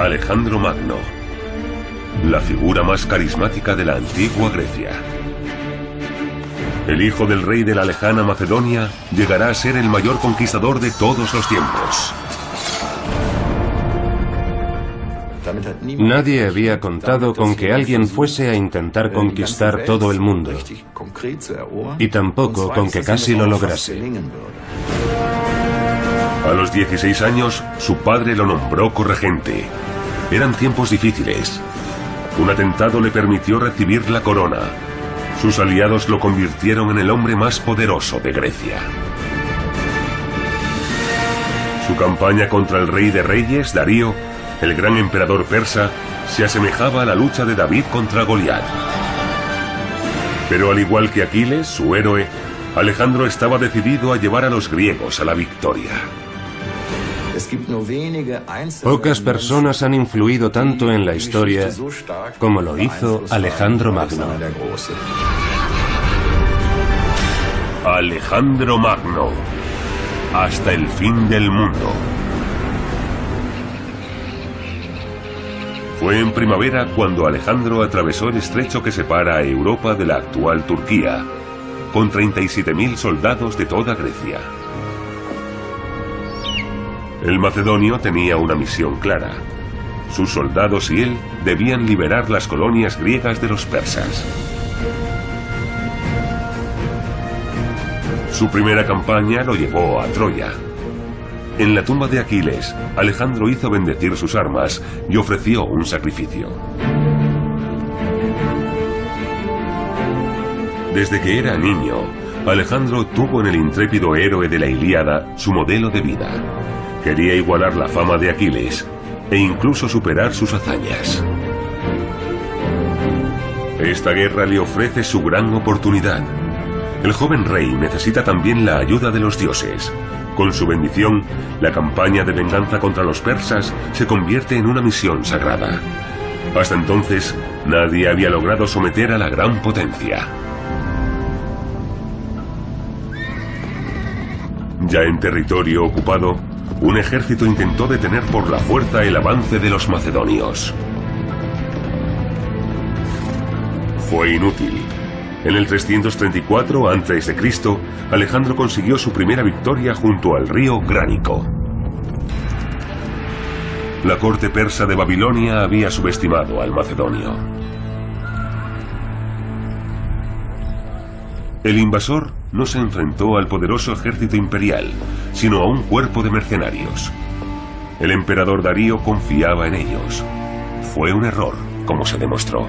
Alejandro Magno, la figura más carismática de la antigua Grecia. El hijo del rey de la lejana Macedonia llegará a ser el mayor conquistador de todos los tiempos. Nadie había contado con que alguien fuese a intentar conquistar todo el mundo, y tampoco con que casi lo lograse. A los 16 años, su padre lo nombró corregente. Eran tiempos difíciles. Un atentado le permitió recibir la corona. Sus aliados lo convirtieron en el hombre más poderoso de Grecia. Su campaña contra el rey de reyes, Darío, el gran emperador persa, se asemejaba a la lucha de David contra Goliat. Pero al igual que Aquiles, su héroe, Alejandro estaba decidido a llevar a los griegos a la victoria. Pocas personas han influido tanto en la historia como lo hizo Alejandro Magno. Alejandro Magno, hasta el fin del mundo. Fue en primavera cuando Alejandro atravesó el estrecho que separa a Europa de la actual Turquía, con 37.000 soldados de toda Grecia. El macedonio tenía una misión clara. Sus soldados y él debían liberar las colonias griegas de los persas. Su primera campaña lo llevó a Troya. En la tumba de Aquiles, Alejandro hizo bendecir sus armas y ofreció un sacrificio. Desde que era niño, Alejandro tuvo en el intrépido héroe de la Ilíada su modelo de vida. Quería igualar la fama de Aquiles e incluso superar sus hazañas. Esta guerra le ofrece su gran oportunidad. El joven rey necesita también la ayuda de los dioses. Con su bendición, la campaña de venganza contra los persas se convierte en una misión sagrada. Hasta entonces, nadie había logrado someter a la gran potencia. Ya en territorio ocupado, un ejército intentó detener por la fuerza el avance de los macedonios. Fue inútil. En el 334 a.C., Alejandro consiguió su primera victoria junto al río Gránico. La corte persa de Babilonia había subestimado al macedonio. El invasor no se enfrentó al poderoso ejército imperial, sino a un cuerpo de mercenarios. El emperador Darío confiaba en ellos. Fue un error, como se demostró.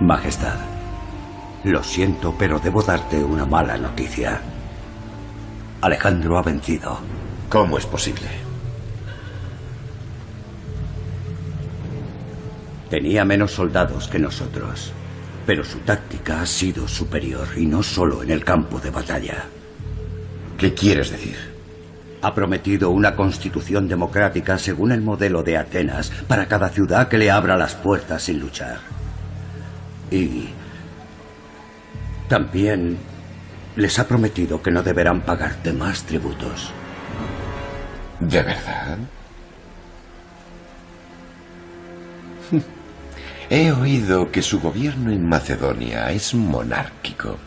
Majestad, lo siento, pero debo darte una mala noticia. Alejandro ha vencido. ¿Cómo es posible? Tenía menos soldados que nosotros, pero su táctica ha sido superior, y no solo en el campo de batalla. ¿Qué quieres decir? Ha prometido una constitución democrática según el modelo de Atenas para cada ciudad que le abra las puertas sin luchar. Y también les ha prometido que no deberán pagarte más tributos. ¿De verdad? He oído que su gobierno en Macedonia es monárquico.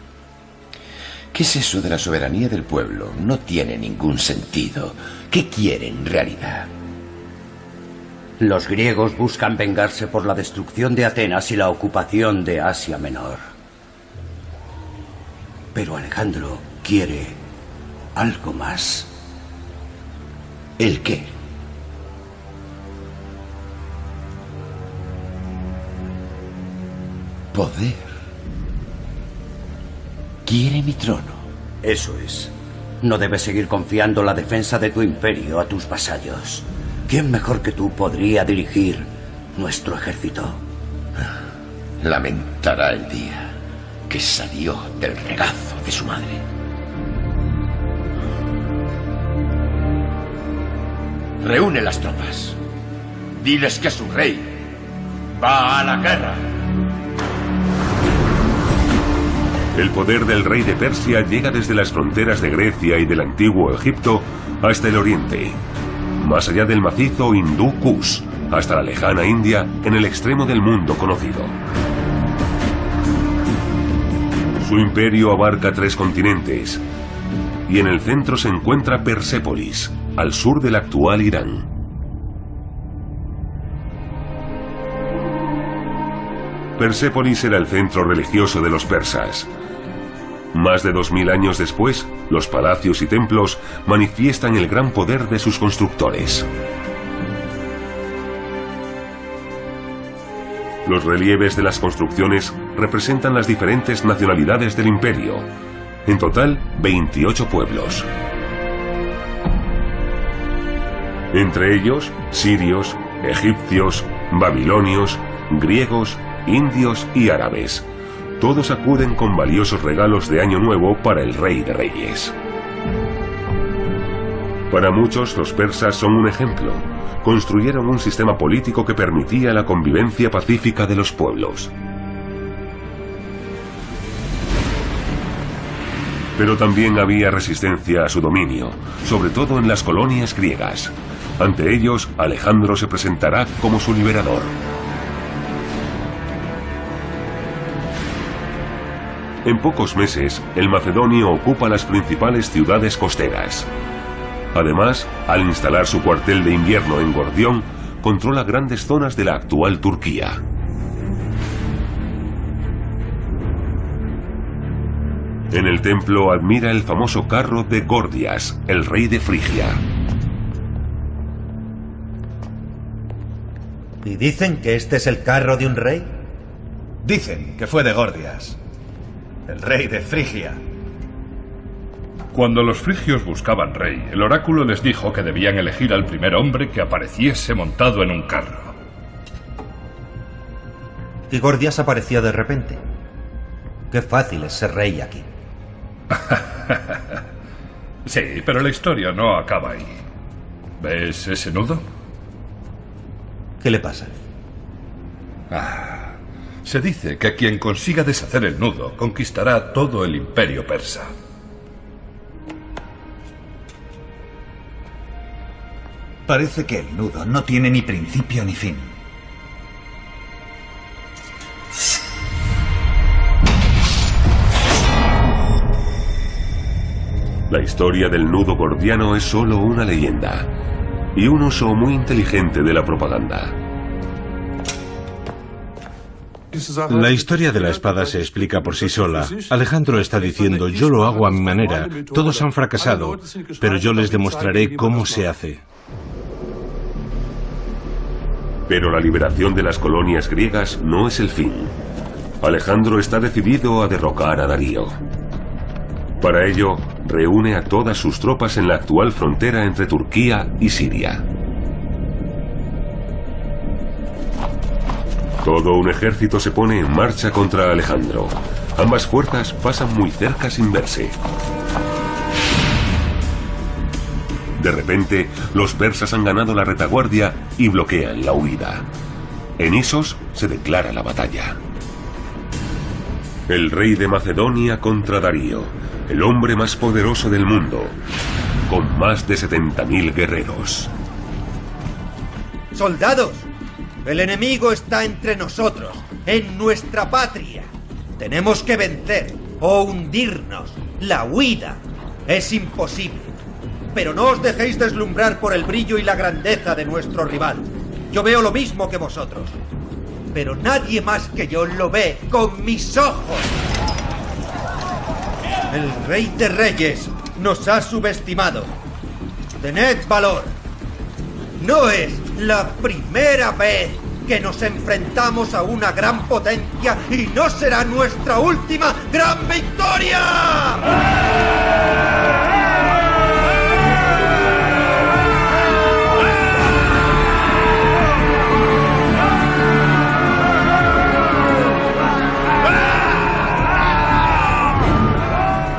¿Qué es eso de la soberanía del pueblo? No tiene ningún sentido. ¿Qué quiere en realidad? Los griegos buscan vengarse por la destrucción de Atenas y la ocupación de Asia Menor. Pero Alejandro quiere algo más. ¿El qué? Poder. Quiere mi trono. Eso es. No debes seguir confiando la defensa de tu imperio a tus vasallos. ¿Quién mejor que tú podría dirigir nuestro ejército? Lamentará el día que salió del regazo de su madre. Reúne las tropas. Diles que su rey va a la guerra. El poder del rey de Persia llega desde las fronteras de Grecia y del antiguo Egipto hasta el oriente. más allá del macizo hindú Kush, hasta la lejana India en el extremo del mundo conocido. Su imperio abarca 3 continentes y en el centro se encuentra Persépolis, al sur del actual Irán. Persépolis era el centro religioso de los persas. Más de 2000 años después, los palacios y templos manifiestan el gran poder de sus constructores. Los relieves de las construcciones representan las diferentes nacionalidades del imperio. En total, 28 pueblos. Entre ellos, sirios, egipcios, babilonios, griegos, indios y árabes. Todos acuden con valiosos regalos de Año Nuevo para el Rey de Reyes. Para muchos, los persas son un ejemplo. Construyeron un sistema político que permitía la convivencia pacífica de los pueblos. Pero también había resistencia a su dominio, sobre todo en las colonias griegas. Ante ellos, Alejandro se presentará como su liberador. En pocos meses, el macedonio ocupa las principales ciudades costeras. Además, al instalar su cuartel de invierno en Gordión, controla grandes zonas de la actual Turquía. En el templo admira el famoso carro de Gordias, el rey de Frigia. ¿Y dicen que este es el carro de un rey? Dicen que fue de Gordias, el rey de Frigia. Cuando los frigios buscaban rey, el oráculo les dijo que debían elegir al primer hombre que apareciese montado en un carro. Y Gordias apareció de repente. Qué fácil es ser rey aquí. Sí, pero la historia no acaba ahí. ¿Ves ese nudo? ¿Qué le pasa? Se dice que quien consiga deshacer el nudo conquistará todo el imperio persa. Parece que el nudo no tiene ni principio ni fin. La historia del nudo gordiano es solo una leyenda y un uso muy inteligente de la propaganda. La historia de la espada se explica por sí sola. Alejandro está diciendo, yo lo hago a mi manera, todos han fracasado, pero yo les demostraré cómo se hace. Pero la liberación de las colonias griegas no es el fin. Alejandro está decidido a derrocar a Darío. Para ello, reúne a todas sus tropas en la actual frontera entre Turquía y Siria. Todo un ejército se pone en marcha contra Alejandro. Ambas fuerzas pasan muy cerca sin verse. De repente, los persas han ganado la retaguardia y bloquean la huida. En Isos se declara la batalla. El rey de Macedonia contra Darío, el hombre más poderoso del mundo, con más de 70.000 guerreros. ¡Soldados! El enemigo está entre nosotros, en nuestra patria. Tenemos que vencer o hundirnos. La huida es imposible. Pero no os dejéis deslumbrar por el brillo y la grandeza de nuestro rival. Yo veo lo mismo que vosotros. Pero nadie más que yo lo ve con mis ojos. El Rey de Reyes nos ha subestimado. Tened valor. No es la primera vez que nos enfrentamos a una gran potencia y no será nuestra última gran victoria.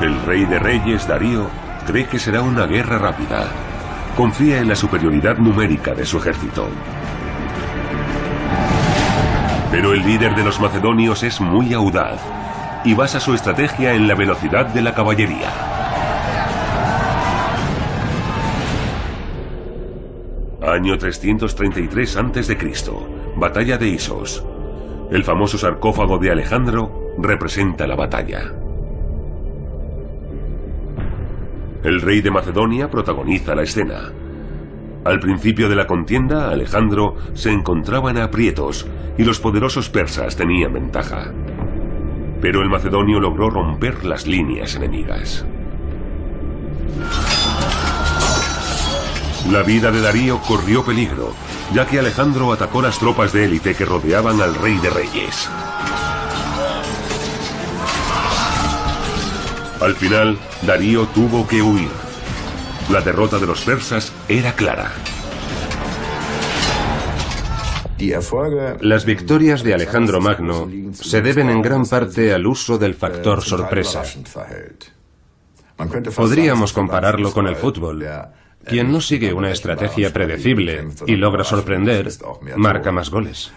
El rey de reyes, Darío, cree que será una guerra rápida. Confía en la superioridad numérica de su ejército. Pero el líder de los macedonios es muy audaz y basa su estrategia en la velocidad de la caballería. Año 333 a.C. Batalla de Isos. El famoso sarcófago de Alejandro representa la batalla. El rey de Macedonia protagoniza la escena. Al principio de la contienda, Alejandro se encontraba en aprietos y los poderosos persas tenían ventaja. Pero el macedonio logró romper las líneas enemigas. La vida de Darío corrió peligro, ya que Alejandro atacó las tropas de élite que rodeaban al rey de reyes. Al final, Darío tuvo que huir. La derrota de los persas era clara. Las victorias de Alejandro Magno se deben en gran parte al uso del factor sorpresa. Podríamos compararlo con el fútbol. Quien no sigue una estrategia predecible y logra sorprender, marca más goles.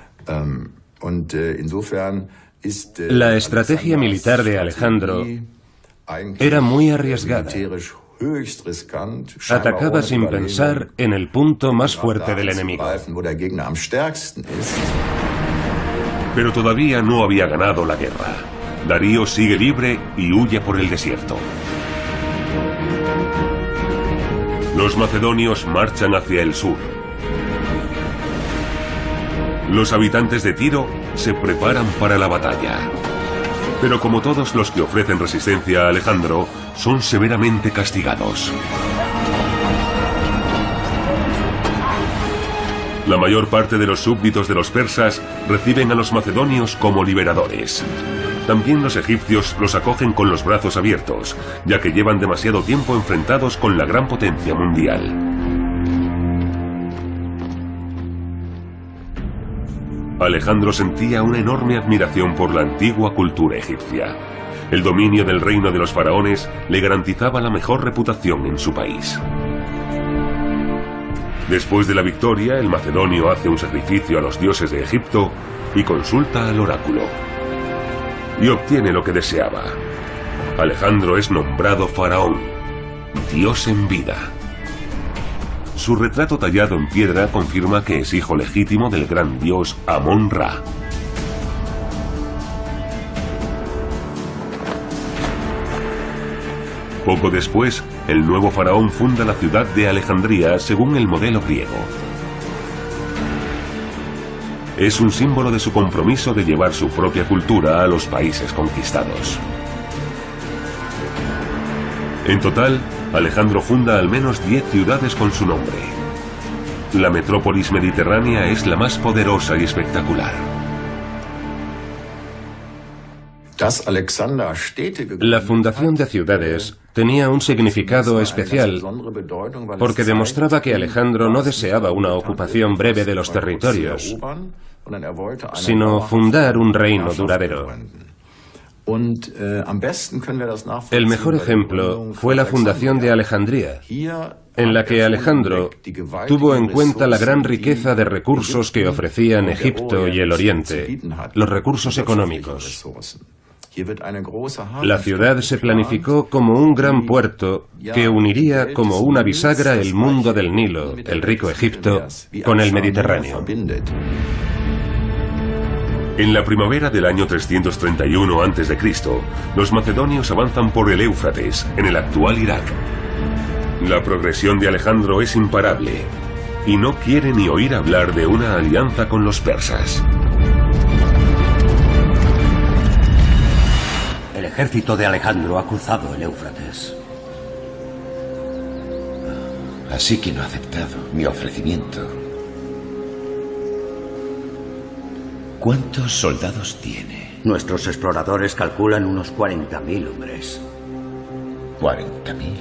La estrategia militar de Alejandro era muy arriesgada. Atacaba sin pensar en el punto más fuerte del enemigo. Pero todavía no había ganado la guerra. Darío sigue libre y huye por el desierto. Los macedonios marchan hacia el sur. Los habitantes de Tiro se preparan para la batalla. Pero como todos los que ofrecen resistencia a Alejandro, son severamente castigados. La mayor parte de los súbditos de los persas reciben a los macedonios como liberadores. También los egipcios los acogen con los brazos abiertos, ya que llevan demasiado tiempo enfrentados con la gran potencia mundial. Alejandro sentía una enorme admiración por la antigua cultura egipcia. El dominio del reino de los faraones le garantizaba la mejor reputación en su país. Después de la victoria, el macedonio hace un sacrificio a los dioses de Egipto y consulta al oráculo. Y obtiene lo que deseaba. Alejandro es nombrado faraón, dios en vida. Su retrato tallado en piedra confirma que es hijo legítimo del gran dios Amón-Ra. Poco después, el nuevo faraón funda la ciudad de Alejandría según el modelo griego. Es un símbolo de su compromiso de llevar su propia cultura a los países conquistados. En total, Alejandro funda al menos 10 ciudades con su nombre. La metrópolis mediterránea es la más poderosa y espectacular. La fundación de ciudades tenía un significado especial porque demostraba que Alejandro no deseaba una ocupación breve de los territorios, sino fundar un reino duradero. El mejor ejemplo fue la fundación de Alejandría, en la que Alejandro tuvo en cuenta la gran riqueza de recursos que ofrecían Egipto y el Oriente, los recursos económicos. La ciudad se planificó como un gran puerto que uniría como una bisagra el mundo del Nilo, el rico Egipto, con el Mediterráneo. En la primavera del año 331 a.C., los macedonios avanzan por el Éufrates, en el actual Irak. La progresión de Alejandro es imparable, y no quiere ni oír hablar de una alianza con los persas. El ejército de Alejandro ha cruzado el Éufrates. Así que no ha aceptado mi ofrecimiento. ¿Cuántos soldados tiene? Nuestros exploradores calculan unos 40.000 hombres. ¿40.000?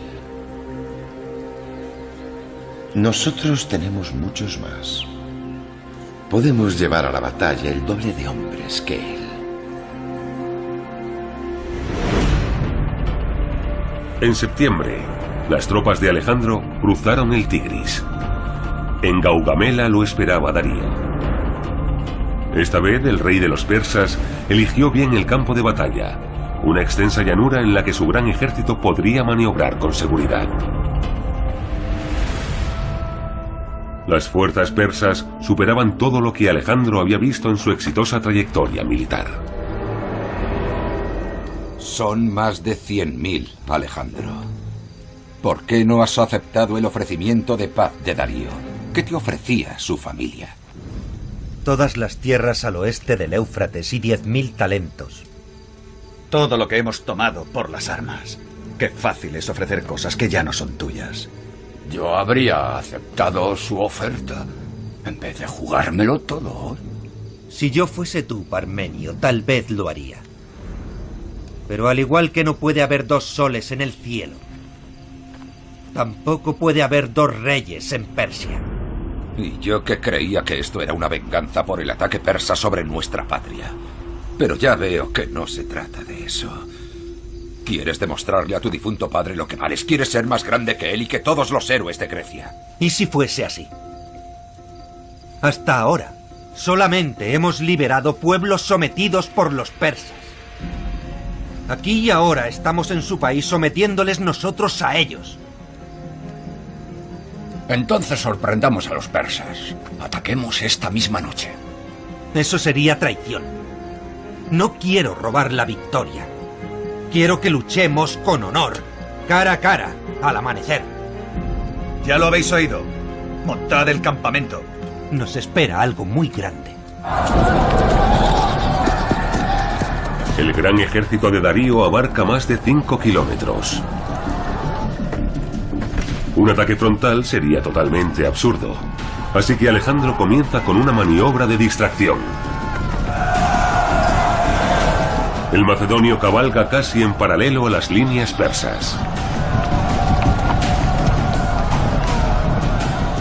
Nosotros tenemos muchos más. Podemos llevar a la batalla el doble de hombres que él. En septiembre, las tropas de Alejandro cruzaron el Tigris. En Gaugamela lo esperaba Darío. Esta vez el rey de los persas eligió bien el campo de batalla, una extensa llanura en la que su gran ejército podría maniobrar con seguridad. Las fuerzas persas superaban todo lo que Alejandro había visto en su exitosa trayectoria militar. Son más de 100.000, Alejandro. ¿Por qué no has aceptado el ofrecimiento de paz de Darío? ¿Qué te ofrecía su familia? Todas las tierras al oeste del Éufrates y 10.000 talentos. Todo lo que hemos tomado por las armas. Qué fácil es ofrecer cosas que ya no son tuyas. Yo habría aceptado su oferta en vez de jugármelo todo. Si yo fuese tú, Parmenio, tal vez lo haría. Pero al igual que no puede haber dos soles en el cielo, tampoco puede haber dos reyes en Persia. Y yo que creía que esto era una venganza por el ataque persa sobre nuestra patria. Pero ya veo que no se trata de eso. Quieres demostrarle a tu difunto padre lo que vales. Quieres ser más grande que él y que todos los héroes de Grecia. ¿Y si fuese así? Hasta ahora, solamente hemos liberado pueblos sometidos por los persas. Aquí y ahora estamos en su país sometiéndoles nosotros a ellos. Entonces sorprendamos a los persas. Ataquemos esta misma noche. Eso sería traición. No quiero robar la victoria. Quiero que luchemos con honor, cara a cara, al amanecer. Ya lo habéis oído. Montad el campamento. Nos espera algo muy grande. El gran ejército de Darío abarca más de 5 kilómetros. Un ataque frontal sería totalmente absurdo. Así que Alejandro comienza con una maniobra de distracción. El macedonio cabalga casi en paralelo a las líneas persas.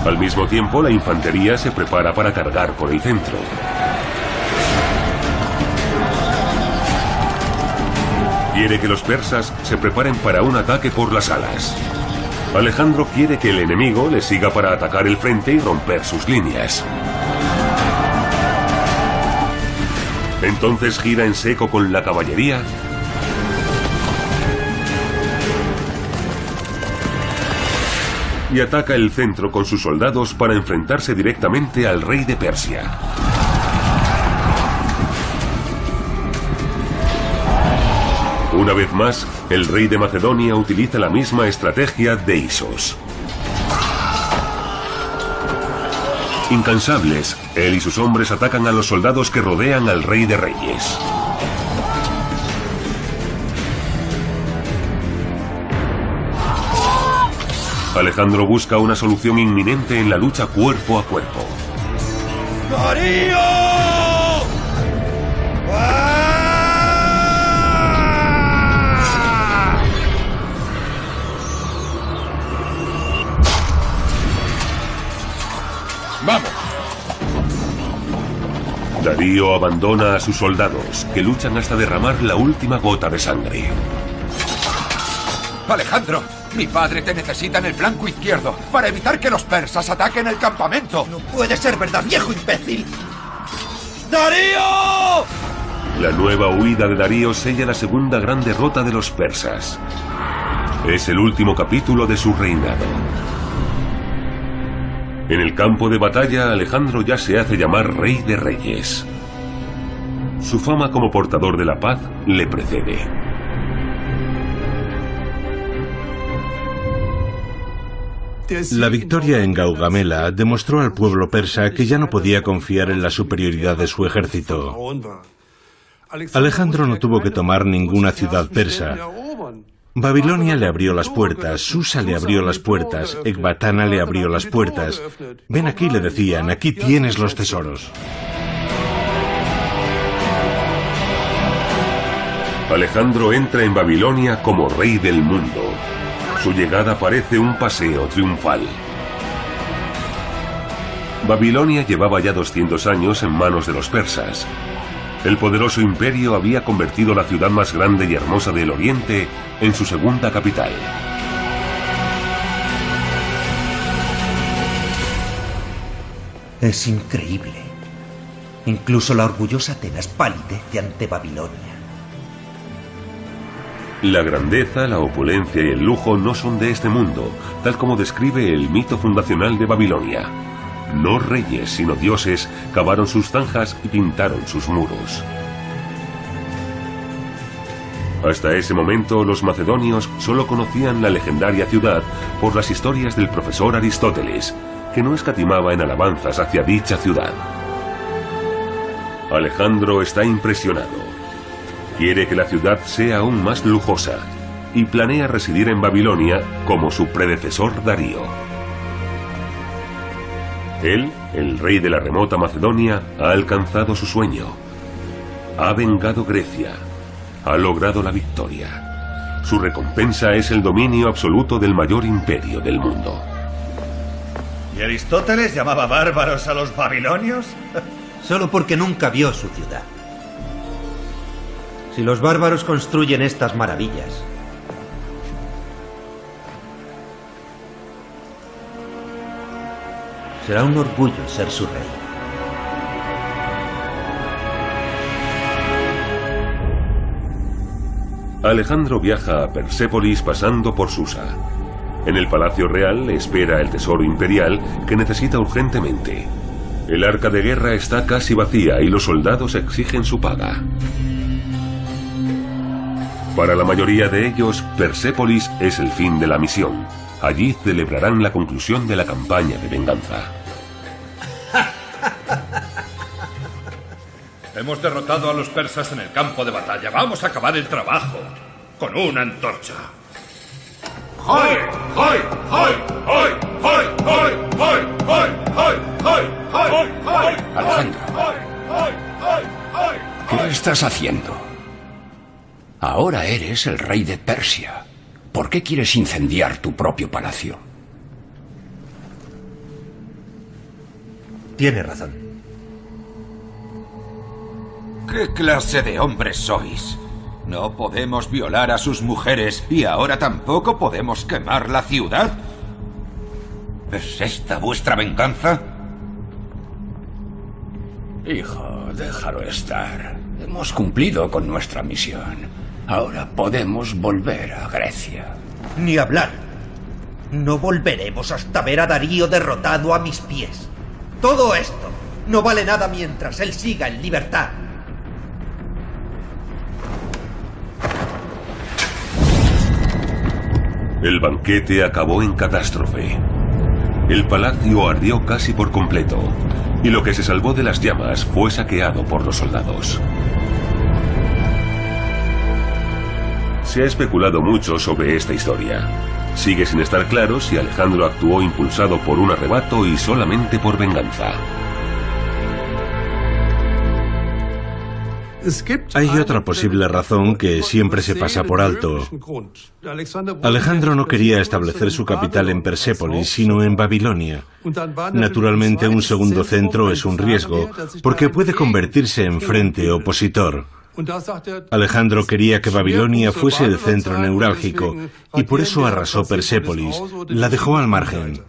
Al mismo tiempo, la infantería se prepara para cargar por el centro. Quiere que los persas se preparen para un ataque por las alas. Alejandro quiere que el enemigo le siga para atacar el frente y romper sus líneas. Entonces gira en seco con la caballería y ataca el centro con sus soldados para enfrentarse directamente al rey de Persia. Una vez más, el rey de Macedonia utiliza la misma estrategia de Isos. Incansables, él y sus hombres atacan a los soldados que rodean al rey de reyes. Alejandro busca una solución inminente en la lucha cuerpo a cuerpo. ¡Darío! ¡Vamos! Darío abandona a sus soldados, que luchan hasta derramar la última gota de sangre. Alejandro, mi padre te necesita en el flanco izquierdo para evitar que los persas ataquen el campamento. ¡No puede ser verdad, viejo imbécil! ¡Darío! La nueva huida de Darío sella la segunda gran derrota de los persas. Es el último capítulo de su reinado. En el campo de batalla, Alejandro ya se hace llamar Rey de Reyes. Su fama como portador de la paz le precede. La victoria en Gaugamela demostró al pueblo persa que ya no podía confiar en la superioridad de su ejército. Alejandro no tuvo que tomar ninguna ciudad persa. Babilonia le abrió las puertas, Susa le abrió las puertas, Ecbatana le abrió las puertas. Ven aquí, le decían, aquí tienes los tesoros. Alejandro entra en Babilonia como rey del mundo. Su llegada parece un paseo triunfal. Babilonia llevaba ya 200 años en manos de los persas. El poderoso imperio había convertido la ciudad más grande y hermosa del Oriente en su segunda capital. Es increíble. Incluso la orgullosa Atenas palidece ante Babilonia. La grandeza, la opulencia y el lujo no son de este mundo, tal como describe el mito fundacional de Babilonia. No reyes, sino dioses, cavaron sus zanjas y pintaron sus muros. Hasta ese momento, los macedonios solo conocían la legendaria ciudad por las historias del profesor Aristóteles, que no escatimaba en alabanzas hacia dicha ciudad. Alejandro está impresionado. Quiere que la ciudad sea aún más lujosa y planea residir en Babilonia como su predecesor Darío. Él, el rey de la remota Macedonia, ha alcanzado su sueño. Ha vengado Grecia. Ha logrado la victoria. Su recompensa es el dominio absoluto del mayor imperio del mundo. ¿Y Aristóteles llamaba bárbaros a los babilonios? Solo porque nunca vio su ciudad. Si los bárbaros construyen estas maravillas, será un orgullo ser su rey. Alejandro viaja a Persépolis pasando por Susa. En el Palacio Real le espera el tesoro imperial que necesita urgentemente. El arca de guerra está casi vacía y los soldados exigen su paga. Para la mayoría de ellos, Persépolis es el fin de la misión. Allí celebrarán la conclusión de la campaña de venganza. Hemos derrotado a los persas en el campo de batalla. Vamos a acabar el trabajo con una antorcha. ¡Hoy! ¡Hoy! ¡Hoy! ¡Hoy! ¡Hoy! ¡Hoy! ¡Hoy! ¡Hoy! ¡Hoy! ¡Hoy! ¡Hoy! Alejandro, ¿qué estás haciendo? Ahora eres el rey de Persia. ¿Por qué quieres incendiar tu propio palacio? Tiene razón. ¿Qué clase de hombres sois? No podemos violar a sus mujeres y ahora tampoco podemos quemar la ciudad. ¿Es esta vuestra venganza? Hijo, déjalo estar. Hemos cumplido con nuestra misión. Ahora podemos volver a Grecia. Ni hablar. No volveremos hasta ver a Darío derrotado a mis pies. Todo esto no vale nada mientras él siga en libertad. El banquete acabó en catástrofe. El palacio ardió casi por completo, y lo que se salvó de las llamas fue saqueado por los soldados. Se ha especulado mucho sobre esta historia. Sigue sin estar claro si Alejandro actuó impulsado por un arrebato y solamente por venganza. Hay otra posible razón que siempre se pasa por alto. Alejandro no quería establecer su capital en Persépolis, sino en Babilonia. Naturalmente, un segundo centro es un riesgo, porque puede convertirse en frente opositor. Alejandro quería que Babilonia fuese el centro neurálgico, y por eso arrasó Persépolis, la dejó al margen.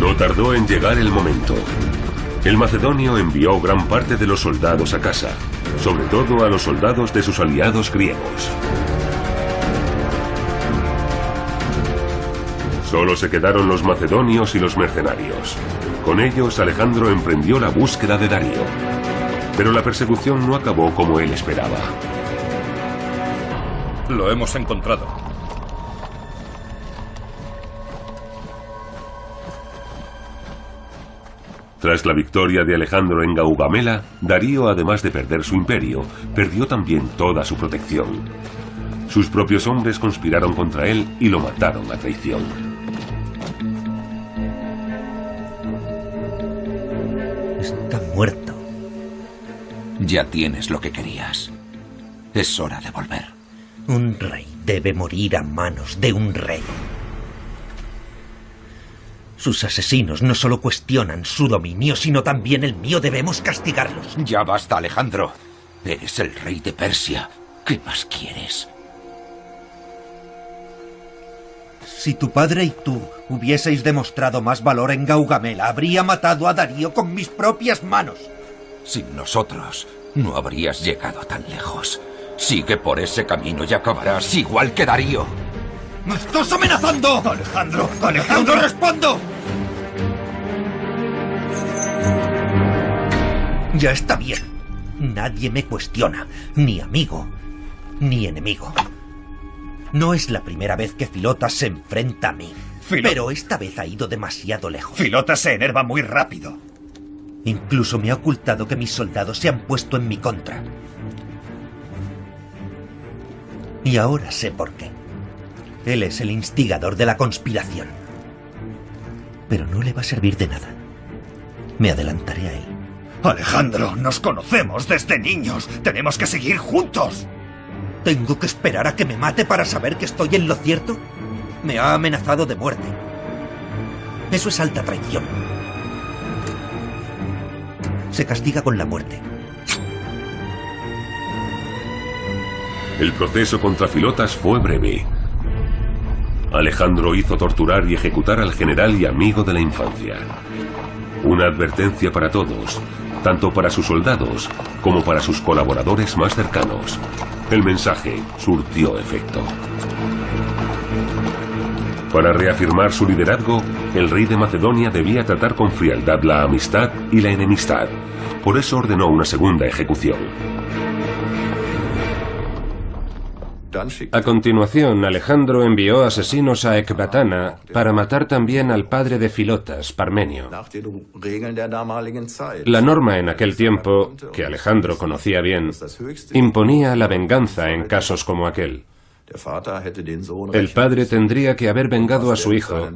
No tardó en llegar el momento. El macedonio envió gran parte de los soldados a casa, sobre todo a los soldados de sus aliados griegos. Solo se quedaron los macedonios y los mercenarios. Con ellos Alejandro emprendió la búsqueda de Darío. Pero la persecución no acabó como él esperaba. Lo hemos encontrado. Tras la victoria de Alejandro en Gaugamela, Darío, además de perder su imperio, perdió también toda su protección. Sus propios hombres conspiraron contra él y lo mataron a traición. Está muerto. Ya tienes lo que querías. Es hora de volver. Un rey debe morir a manos de un rey. Sus asesinos no solo cuestionan su dominio, sino también el mío. Debemos castigarlos. Ya basta, Alejandro. Eres el rey de Persia. ¿Qué más quieres? Si tu padre y tú hubieseis demostrado más valor en Gaugamela, habría matado a Darío con mis propias manos. Sin nosotros, no habrías llegado tan lejos. Sigue por ese camino y acabarás igual que Darío. ¡Me estás amenazando! ¡Alejandro! ¡Alejandro, respondo! Ya está bien. Nadie me cuestiona, ni amigo, ni enemigo. No es la primera vez que Filotas se enfrenta a mí, pero esta vez ha ido demasiado lejos. Filotas se enerva muy rápido. Incluso me ha ocultado que mis soldados se han puesto en mi contra. Y ahora sé por qué. Él es el instigador de la conspiración. Pero no le va a servir de nada. Me adelantaré a él. Alejandro, nos conocemos desde niños. Tenemos que seguir juntos. ¿Tengo que esperar a que me mate para saber que estoy en lo cierto? Me ha amenazado de muerte. Eso es alta traición. Se castiga con la muerte. El proceso contra Filotas fue breve. Alejandro hizo torturar y ejecutar al general y amigo de la infancia. Una advertencia para todos, tanto para sus soldados como para sus colaboradores más cercanos. El mensaje surtió efecto. Para reafirmar su liderazgo, el rey de Macedonia debía tratar con frialdad la amistad y la enemistad. Por eso ordenó una segunda ejecución. A continuación, Alejandro envió asesinos a Ecbatana para matar también al padre de Filotas, Parmenio. La norma en aquel tiempo, que Alejandro conocía bien, imponía la venganza en casos como aquel. El padre tendría que haber vengado a su hijo,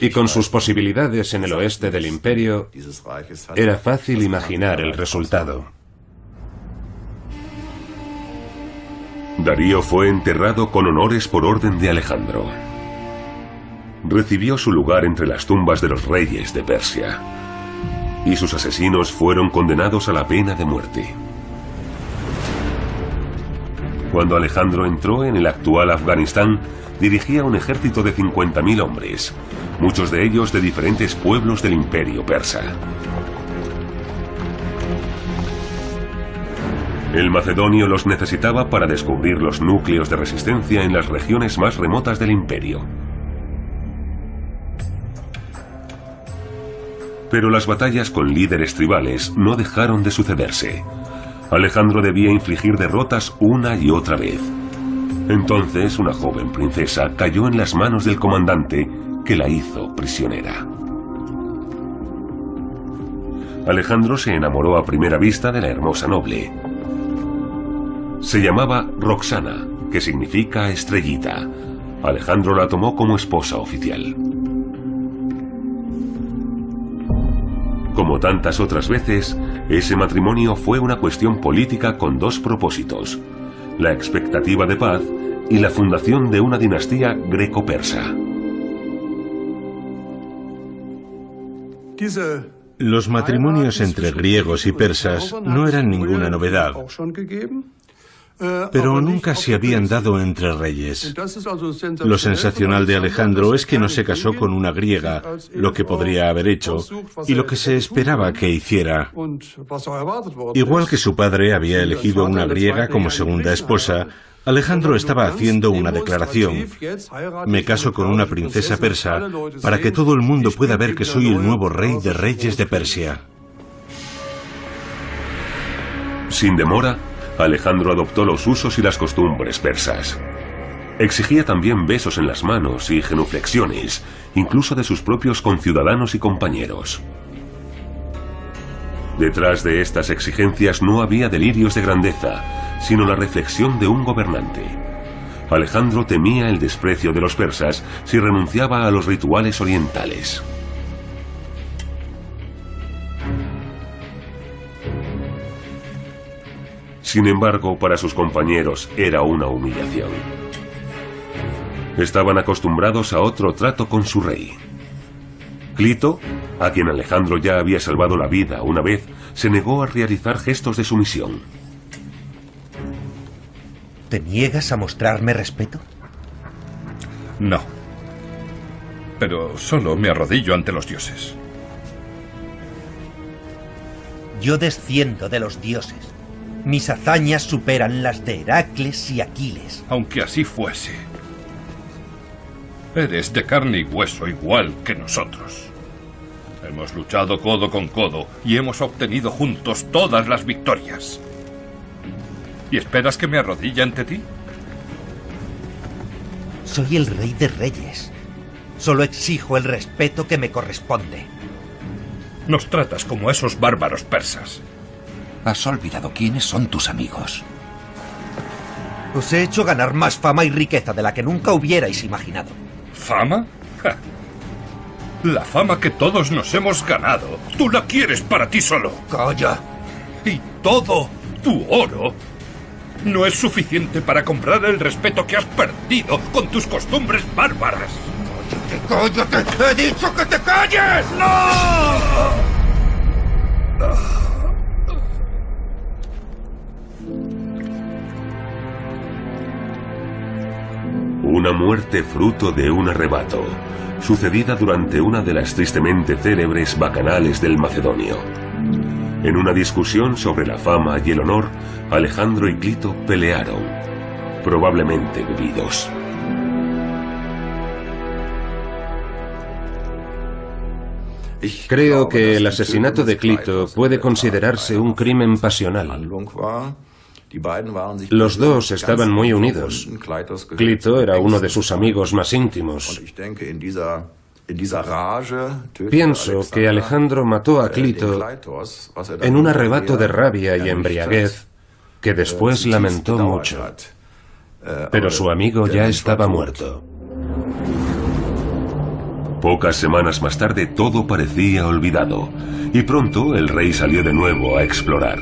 y con sus posibilidades en el oeste del imperio, era fácil imaginar el resultado. Darío fue enterrado con honores por orden de Alejandro. Recibió su lugar entre las tumbas de los reyes de Persia, y sus asesinos fueron condenados a la pena de muerte. Cuando Alejandro entró en el actual Afganistán, dirigía un ejército de 50.000 hombres, muchos de ellos de diferentes pueblos del imperio persa. El macedonio los necesitaba para descubrir los núcleos de resistencia en las regiones más remotas del imperio. Pero las batallas con líderes tribales no dejaron de sucederse. Alejandro debía infligir derrotas una y otra vez. Entonces una joven princesa cayó en las manos del comandante, que la hizo prisionera. Alejandro se enamoró a primera vista de la hermosa noble. Se llamaba Roxana, que significa estrellita. Alejandro la tomó como esposa oficial. Como tantas otras veces, ese matrimonio fue una cuestión política con dos propósitos: la expectativa de paz y la fundación de una dinastía greco-persa. Los matrimonios entre griegos y persas no eran ninguna novedad, pero nunca se habían dado entre reyes. Lo sensacional de Alejandro es que no se casó con una griega, lo que podría haber hecho, y lo que se esperaba que hiciera. Igual que su padre había elegido una griega como segunda esposa, Alejandro estaba haciendo una declaración: me caso con una princesa persa para que todo el mundo pueda ver que soy el nuevo rey de reyes de Persia. Sin demora, Alejandro adoptó los usos y las costumbres persas. Exigía también besos en las manos y genuflexiones, incluso de sus propios conciudadanos y compañeros. Detrás de estas exigencias no había delirios de grandeza, sino la reflexión de un gobernante. Alejandro temía el desprecio de los persas si renunciaba a los rituales orientales. Sin embargo, para sus compañeros era una humillación. Estaban acostumbrados a otro trato con su rey. Clito, a quien Alejandro ya había salvado la vida una vez, se negó a realizar gestos de sumisión. ¿Te niegas a mostrarme respeto? No. Pero solo me arrodillo ante los dioses. Yo desciendo de los dioses. Mis hazañas superan las de Heracles y Aquiles. Aunque así fuese, eres de carne y hueso igual que nosotros. Hemos luchado codo con codo y hemos obtenido juntos todas las victorias. ¿Y esperas que me arrodille ante ti? Soy el rey de reyes. Solo exijo el respeto que me corresponde. Nos tratas como a esos bárbaros persas. Has olvidado quiénes son tus amigos. Os he hecho ganar más fama y riqueza de la que nunca hubierais imaginado. ¿Fama? ¡Ja! La fama que todos nos hemos ganado, tú la quieres para ti solo. ¡Calla! Y todo tu oro no es suficiente para comprar el respeto que has perdido con tus costumbres bárbaras. ¡Cállate! ¡Cállate! ¡He dicho que te calles! ¡No! Una muerte fruto de un arrebato, sucedida durante una de las tristemente célebres bacanales del Macedonio. En una discusión sobre la fama y el honor, Alejandro y Clito pelearon, probablemente bebidos. Creo que el asesinato de Clito puede considerarse un crimen pasional. Los dos estaban muy unidos. Clito era uno de sus amigos más íntimos. Pienso que Alejandro mató a Clito en un arrebato de rabia y embriaguez que después lamentó mucho. Pero su amigo ya estaba muerto. Pocas semanas más tarde todo parecía olvidado, y pronto el rey salió de nuevo a explorar.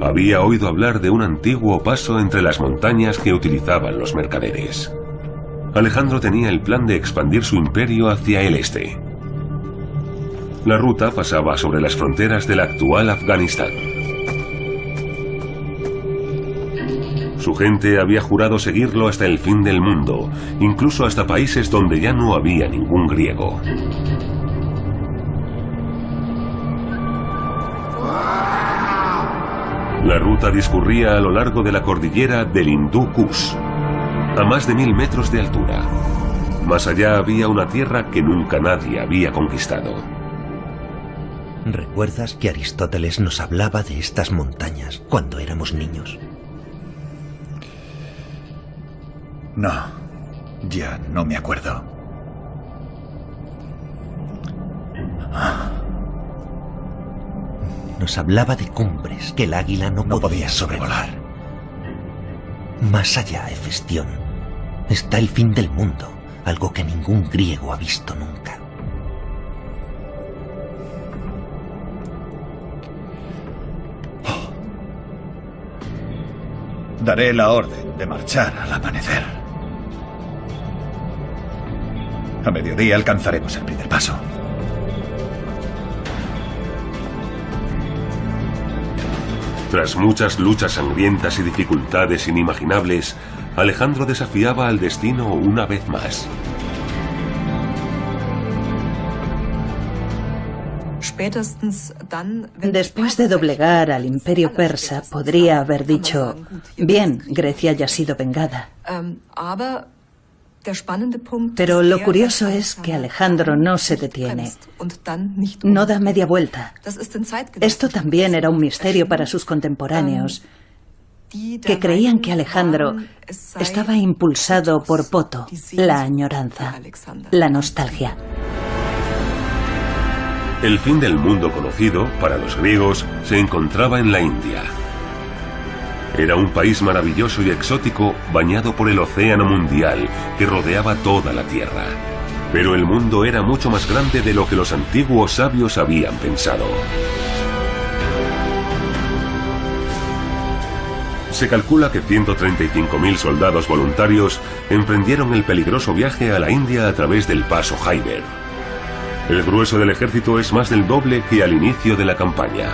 Había oído hablar de un antiguo paso entre las montañas que utilizaban los mercaderes. Alejandro tenía el plan de expandir su imperio hacia el este. La ruta pasaba sobre las fronteras del actual Afganistán. Su gente había jurado seguirlo hasta el fin del mundo, incluso hasta países donde ya no había ningún griego. La ruta discurría a lo largo de la cordillera del Hindú Kush, a más de 1000 metros de altura. Más allá había una tierra que nunca nadie había conquistado. ¿Recuerdas que Aristóteles nos hablaba de estas montañas cuando éramos niños? No, ya no me acuerdo. Nos hablaba de cumbres que el águila no podía sobrevolar. Más allá, Hefestión, está el fin del mundo, algo que ningún griego ha visto nunca. Daré la orden de marchar al amanecer. A mediodía alcanzaremos el primer paso. Tras muchas luchas sangrientas y dificultades inimaginables, Alejandro desafiaba al destino una vez más. Después de doblegar al imperio persa, podría haber dicho, bien, Grecia ya ha sido vengada. Pero lo curioso es que Alejandro no se detiene, no da media vuelta. Esto también era un misterio para sus contemporáneos, que creían que Alejandro estaba impulsado por Poto, la añoranza, la nostalgia. El fin del mundo conocido, para los griegos, se encontraba en la India. Era un país maravilloso y exótico, bañado por el océano mundial que rodeaba toda la Tierra. Pero el mundo era mucho más grande de lo que los antiguos sabios habían pensado. Se calcula que 135.000 soldados voluntarios emprendieron el peligroso viaje a la India a través del paso Khyber. El grueso del ejército es más del doble que al inicio de la campaña.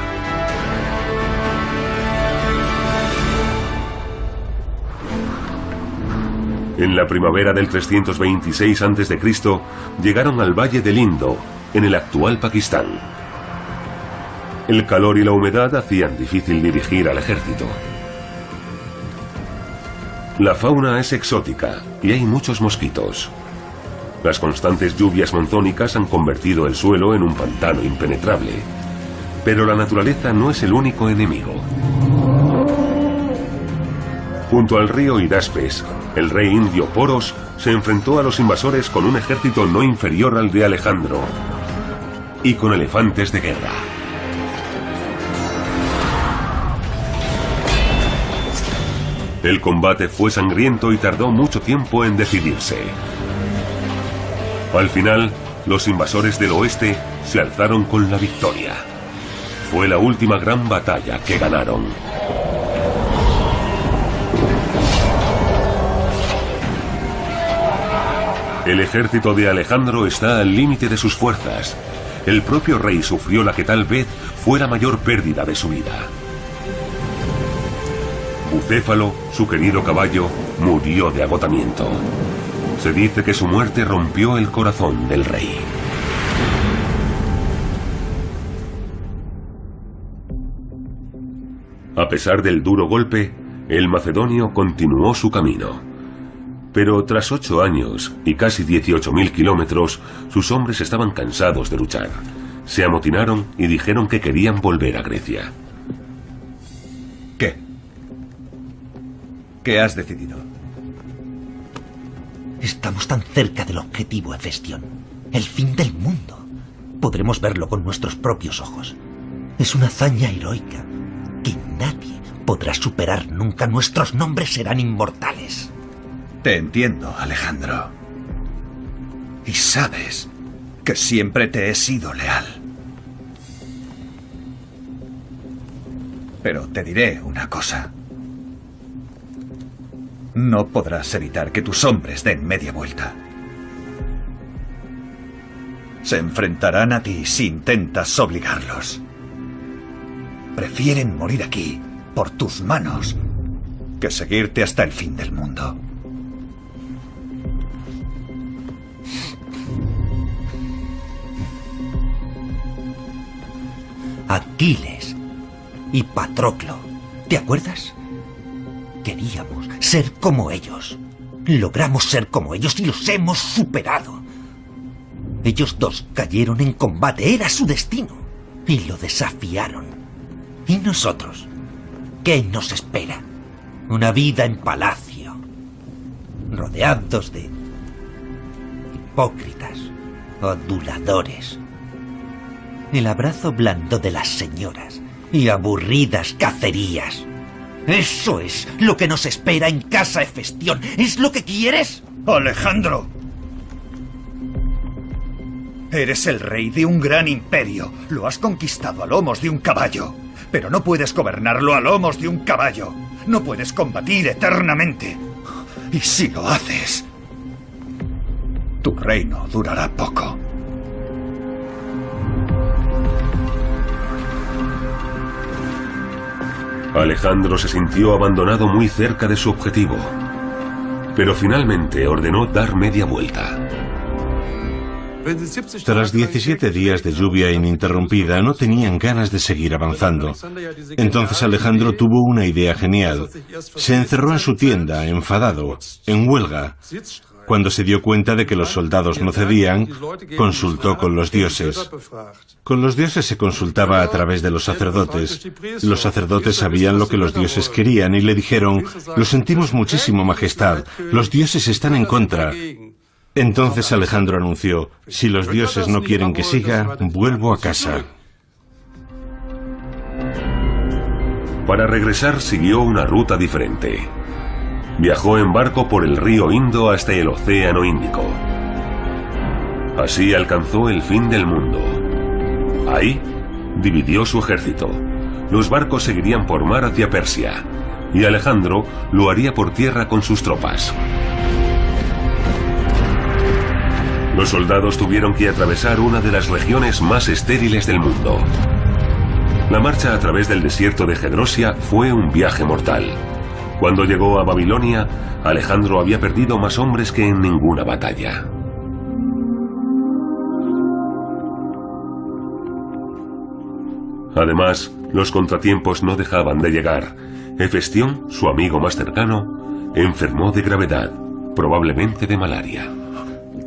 En la primavera del 326 a.C. llegaron al valle del Indo, en el actual Pakistán. El calor y la humedad hacían difícil dirigir al ejército. La fauna es exótica y hay muchos mosquitos. Las constantes lluvias monzónicas han convertido el suelo en un pantano impenetrable. Pero la naturaleza no es el único enemigo. Junto al río Hidaspes, el rey indio Poros se enfrentó a los invasores con un ejército no inferior al de Alejandro y con elefantes de guerra. El combate fue sangriento y tardó mucho tiempo en decidirse. Al final, los invasores del oeste se alzaron con la victoria. Fue la última gran batalla que ganaron. El ejército de Alejandro está al límite de sus fuerzas. El propio rey sufrió la que tal vez fue la mayor pérdida de su vida. Bucéfalo, su querido caballo, murió de agotamiento. Se dice que su muerte rompió el corazón del rey. A pesar del duro golpe, el macedonio continuó su camino. Pero tras 8 años y casi 18.000 kilómetros, sus hombres estaban cansados de luchar. Se amotinaron y dijeron que querían volver a Grecia. ¿Qué? ¿Qué has decidido? Estamos tan cerca del objetivo, Hefestión. El fin del mundo. Podremos verlo con nuestros propios ojos. Es una hazaña heroica que nadie podrá superar nunca. Nuestros nombres serán inmortales. Te entiendo, Alejandro. Y sabes que siempre te he sido leal. Pero te diré una cosa. No podrás evitar que tus hombres den media vuelta. Se enfrentarán a ti si intentas obligarlos. Prefieren morir aquí, por tus manos, que seguirte hasta el fin del mundo. Aquiles y Patroclo, ¿te acuerdas? Queríamos ser como ellos. Logramos ser como ellos y los hemos superado. Ellos dos cayeron en combate, era su destino, y lo desafiaron. ¿Y nosotros? ¿Qué nos espera? Una vida en palacio, rodeados de hipócritas, aduladores. El abrazo blando de las señoras y aburridas cacerías. Eso es lo que nos espera en casa Hefestión. ¿Es lo que quieres? ¡Alejandro! Eres el rey de un gran imperio. Lo has conquistado a lomos de un caballo. Pero no puedes gobernarlo a lomos de un caballo. No puedes combatir eternamente. Y si lo haces, tu reino durará poco. Alejandro se sintió abandonado muy cerca de su objetivo, pero finalmente ordenó dar media vuelta. Tras 17 días de lluvia ininterrumpida, no tenían ganas de seguir avanzando. Entonces Alejandro tuvo una idea genial. Se encerró en su tienda, enfadado, en huelga. Cuando se dio cuenta de que los soldados no cedían, consultó con los dioses. Con los dioses se consultaba a través de los sacerdotes. Los sacerdotes sabían lo que los dioses querían y le dijeron: «Lo sentimos muchísimo, majestad. Los dioses están en contra». Entonces Alejandro anunció: «Si los dioses no quieren que siga, vuelvo a casa». Para regresar siguió una ruta diferente. Viajó en barco por el río Indo hasta el Océano Índico. Así alcanzó el fin del mundo. Ahí dividió su ejército. Los barcos seguirían por mar hacia Persia, y Alejandro lo haría por tierra con sus tropas. Los soldados tuvieron que atravesar una de las regiones más estériles del mundo. La marcha a través del desierto de Gedrosia fue un viaje mortal. Cuando llegó a Babilonia, Alejandro había perdido más hombres que en ninguna batalla. Además, los contratiempos no dejaban de llegar. Hefestión, su amigo más cercano, enfermó de gravedad, probablemente de malaria.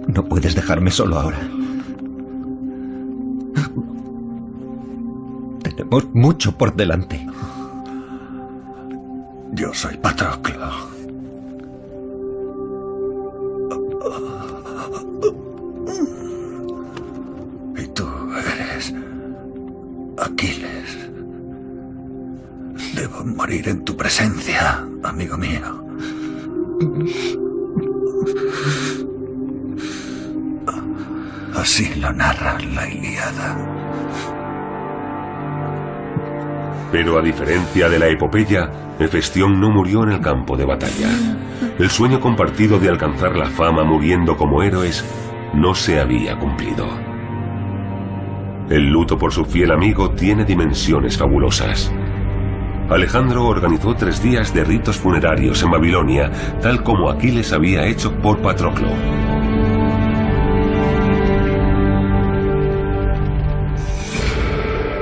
No puedes dejarme solo ahora. Tenemos mucho por delante. Yo soy Patroclo. Y tú eres Aquiles. Debo morir en tu presencia, amigo mío. Así lo narra la Ilíada. Pero a diferencia de la epopeya, Hefestión no murió en el campo de batalla. El sueño compartido de alcanzar la fama muriendo como héroes no se había cumplido. El luto por su fiel amigo tiene dimensiones fabulosas. Alejandro organizó 3 días de ritos funerarios en Babilonia, tal como Aquiles había hecho por Patroclo.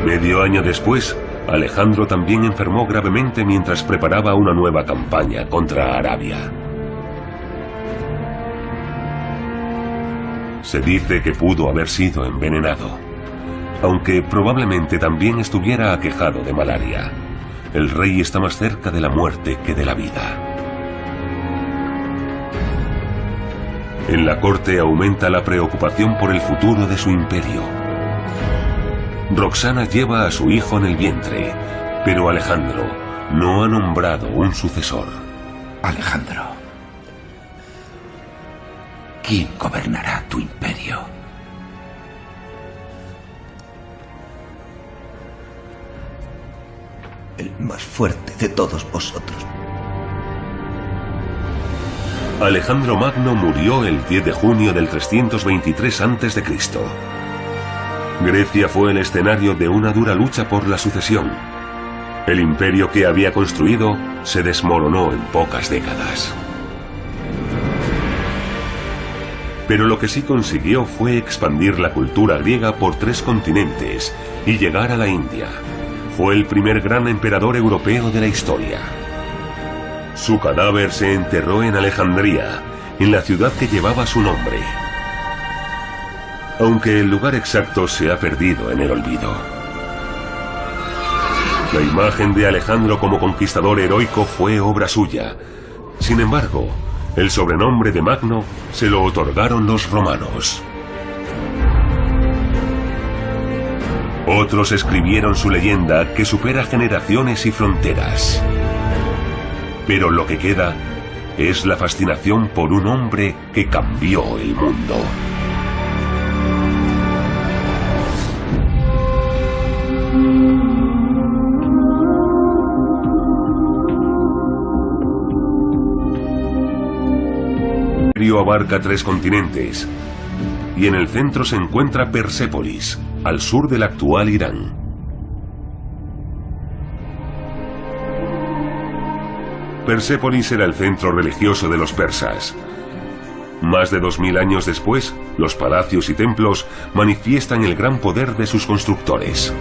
Medio año después, Alejandro también enfermó gravemente mientras preparaba una nueva campaña contra Arabia. Se dice que pudo haber sido envenenado, aunque probablemente también estuviera aquejado de malaria. El rey está más cerca de la muerte que de la vida. En la corte aumenta la preocupación por el futuro de su imperio. Roxana lleva a su hijo en el vientre, pero Alejandro no ha nombrado un sucesor. Alejandro, ¿quién gobernará tu imperio? El más fuerte de todos vosotros. Alejandro Magno murió el 10 de junio del 323 a.C. Grecia fue el escenario de una dura lucha por la sucesión. El imperio que había construido se desmoronó en pocas décadas. Pero lo que sí consiguió fue expandir la cultura griega por 3 continentes y llegar a la India. Fue el primer gran emperador europeo de la historia. Su cadáver se enterró en Alejandría, en la ciudad que llevaba su nombre. Aunque el lugar exacto se ha perdido en el olvido. La imagen de Alejandro como conquistador heroico fue obra suya. Sin embargo, el sobrenombre de Magno se lo otorgaron los romanos. Otros escribieron su leyenda que supera generaciones y fronteras. Pero lo que queda es la fascinación por un hombre que cambió el mundo. El río abarca 3 continentes y en el centro se encuentra Persépolis, al sur del actual Irán. Persépolis era el centro religioso de los persas. Más de 2000 años después, los palacios y templos manifiestan el gran poder de sus constructores.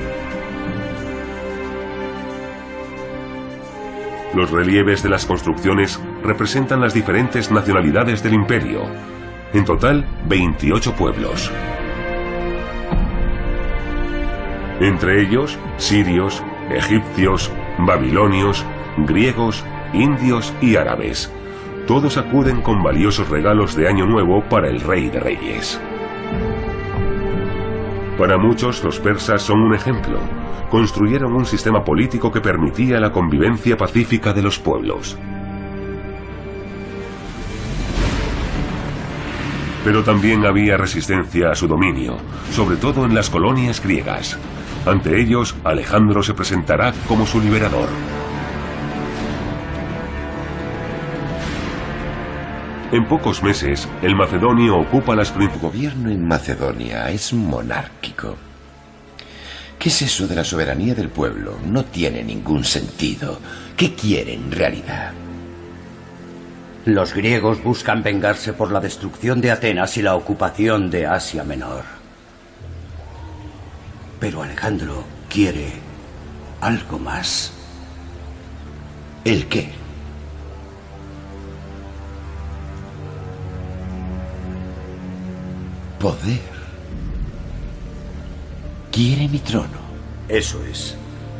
Los relieves de las construcciones representan las diferentes nacionalidades del imperio. En total, 28 pueblos. Entre ellos, sirios, egipcios, babilonios, griegos, indios y árabes. Todos acuden con valiosos regalos de Año Nuevo para el Rey de Reyes. Para muchos, los persas son un ejemplo. Construyeron un sistema político que permitía la convivencia pacífica de los pueblos. Pero también había resistencia a su dominio, sobre todo en las colonias griegas. Ante ellos, Alejandro se presentará como su liberador. En pocos meses, el macedonio ocupa las principales... El gobierno en Macedonia es monárquico. ¿Qué es eso de la soberanía del pueblo? No tiene ningún sentido. ¿Qué quiere en realidad? Los griegos buscan vengarse por la destrucción de Atenas y la ocupación de Asia Menor. Pero Alejandro quiere algo más. ¿El qué? Poder. Quiere mi trono. Eso es.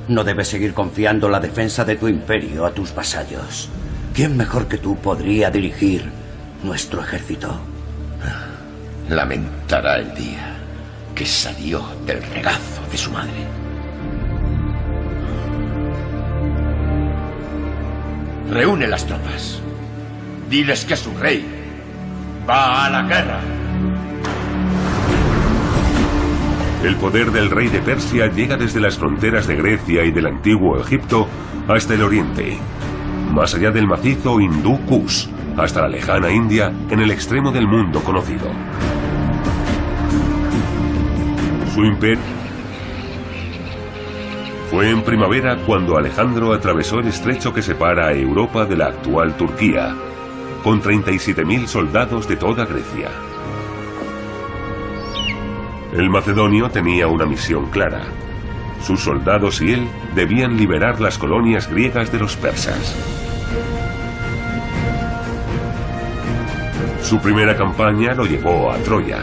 No debes seguir confiando la defensa de tu imperio a tus vasallos. ¿Quién mejor que tú podría dirigir nuestro ejército? Lamentará el día que salió del regazo de su madre. Reúne las tropas. Diles que su rey va a la guerra. El poder del rey de Persia llega desde las fronteras de Grecia y del antiguo Egipto hasta el oriente, más allá del macizo hindú Kush, hasta la lejana India, en el extremo del mundo conocido. Su imperio fue en primavera cuando Alejandro atravesó el estrecho que separa a Europa de la actual Turquía, con 37.000 soldados de toda Grecia. El macedonio tenía una misión clara. Sus soldados y él debían liberar las colonias griegas de los persas. Su primera campaña lo llevó a Troya.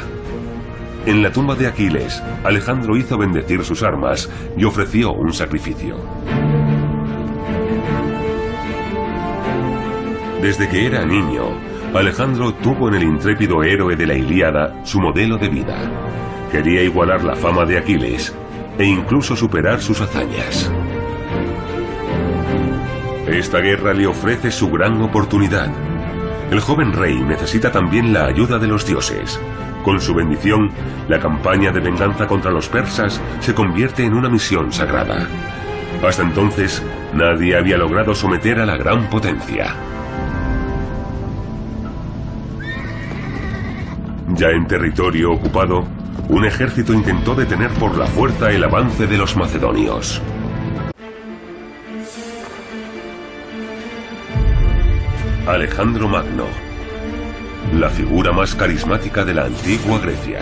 En la tumba de Aquiles, Alejandro hizo bendecir sus armas y ofreció un sacrificio. Desde que era niño, Alejandro tuvo en el intrépido héroe de la Ilíada su modelo de vida. Quería igualar la fama de Aquiles e incluso superar sus hazañas. Esta guerra le ofrece su gran oportunidad. El joven rey necesita también la ayuda de los dioses. Con su bendición, la campaña de venganza contra los persas se convierte en una misión sagrada. Hasta entonces, nadie había logrado someter a la gran potencia. Ya en territorio ocupado, un ejército intentó detener por la fuerza el avance de los macedonios. Alejandro Magno, la figura más carismática de la antigua Grecia.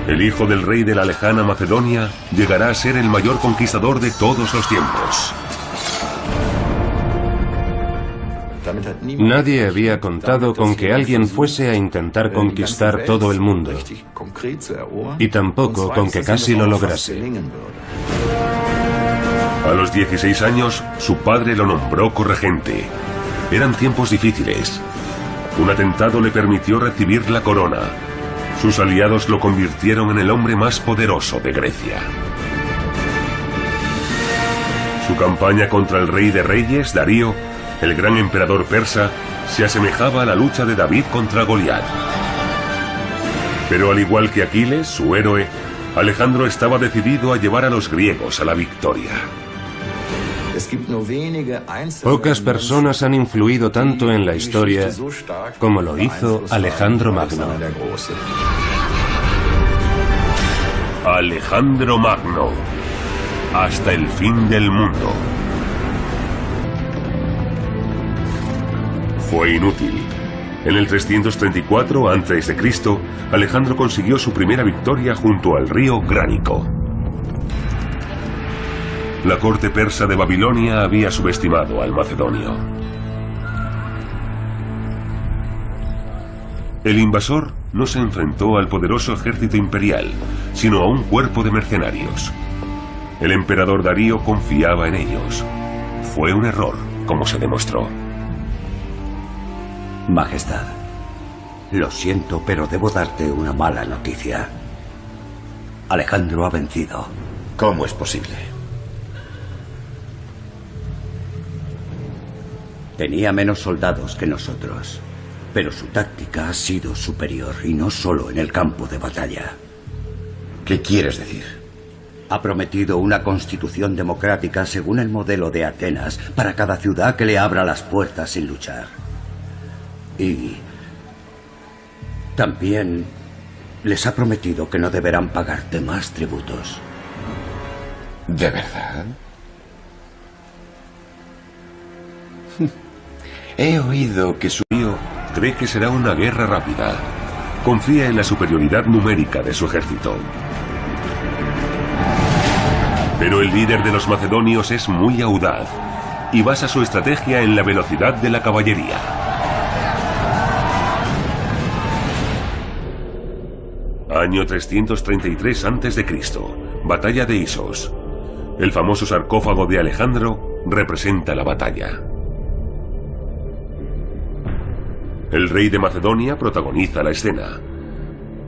El hijo del rey de la lejana Macedonia llegará a ser el mayor conquistador de todos los tiempos. Nadie había contado con que alguien fuese a intentar conquistar todo el mundo, y tampoco con que casi lo lograse. A los 16 años, su padre lo nombró corregente. Eran tiempos difíciles. Un atentado le permitió recibir la corona. Sus aliados lo convirtieron en el hombre más poderoso de Grecia. Su campaña contra el rey de reyes, Darío, el gran emperador persa, se asemejaba a la lucha de David contra Goliat. Pero al igual que Aquiles, su héroe, Alejandro estaba decidido a llevar a los griegos a la victoria. Pocas personas han influido tanto en la historia como lo hizo Alejandro Magno. Alejandro Magno, hasta el fin del mundo. Fue inútil. En el 334 a.C., Alejandro consiguió su primera victoria junto al río Gránico. La corte persa de Babilonia había subestimado al macedonio. El invasor no se enfrentó al poderoso ejército imperial, sino a un cuerpo de mercenarios. El emperador Darío confiaba en ellos. Fue un error, como se demostró. Majestad, lo siento, pero debo darte una mala noticia. Alejandro ha vencido. ¿Cómo es posible? Tenía menos soldados que nosotros, pero su táctica ha sido superior, y no solo en el campo de batalla. ¿Qué quieres decir? Ha prometido una constitución democrática según el modelo de Atenas para cada ciudad que le abra las puertas sin luchar. Y también les ha prometido que no deberán pagarte más tributos. ¿De verdad? He oído que su tío cree que será una guerra rápida. Confía en la superioridad numérica de su ejército. Pero el líder de los macedonios es muy audaz y basa su estrategia en la velocidad de la caballería. Año 333 a.C. Batalla de Isos. El famoso sarcófago de Alejandro representa la batalla. El rey de Macedonia protagoniza la escena.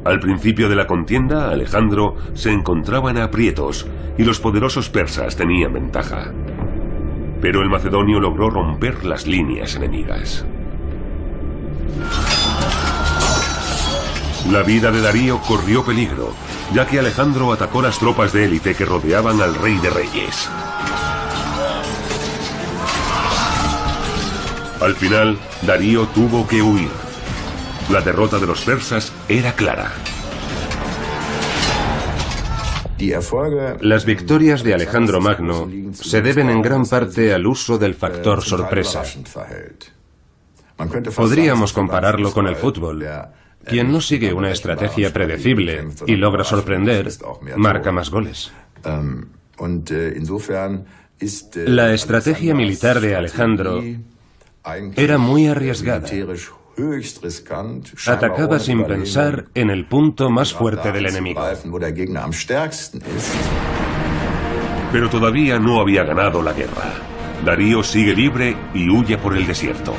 Al principio de la contienda, Alejandro se encontraba en aprietos y los poderosos persas tenían ventaja. Pero el macedonio logró romper las líneas enemigas. La vida de Darío corrió peligro, ya que Alejandro atacó las tropas de élite que rodeaban al rey de reyes. Al final, Darío tuvo que huir. La derrota de los persas era clara. Las victorias de Alejandro Magno se deben en gran parte al uso del factor sorpresa. Podríamos compararlo con el fútbol. Quien no sigue una estrategia predecible y logra sorprender, marca más goles. La estrategia militar de Alejandro era muy arriesgada. Atacaba sin pensar en el punto más fuerte del enemigo. Pero todavía no había ganado la guerra. Darío sigue libre y huye por el desierto.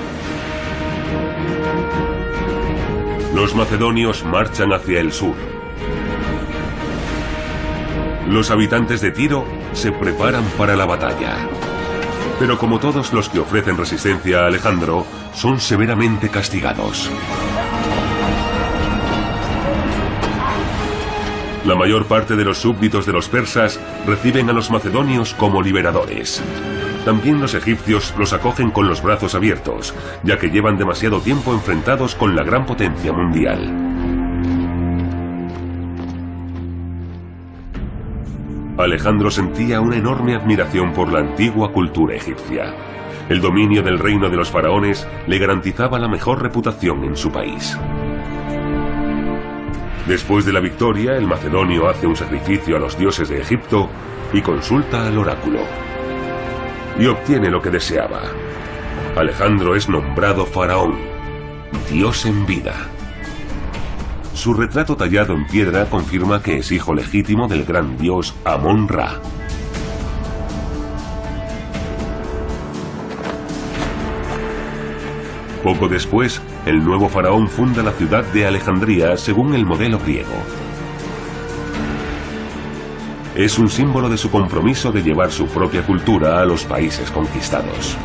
Los macedonios marchan hacia el sur. Los habitantes de Tiro se preparan para la batalla. Pero como todos los que ofrecen resistencia a Alejandro, son severamente castigados. La mayor parte de los súbditos de los persas reciben a los macedonios como liberadores. También los egipcios los acogen con los brazos abiertos, ya que llevan demasiado tiempo enfrentados con la gran potencia mundial. Alejandro sentía una enorme admiración por la antigua cultura egipcia. El dominio del reino de los faraones le garantizaba la mejor reputación en su país. Después de la victoria, el macedonio hace un sacrificio a los dioses de Egipto y consulta al oráculo. Y obtiene lo que deseaba. Alejandro es nombrado faraón, dios en vida. Su retrato tallado en piedra confirma que es hijo legítimo del gran dios Amón-Ra. Poco después, el nuevo faraón funda la ciudad de Alejandría según el modelo griego. Es un símbolo de su compromiso de llevar su propia cultura a los países conquistados.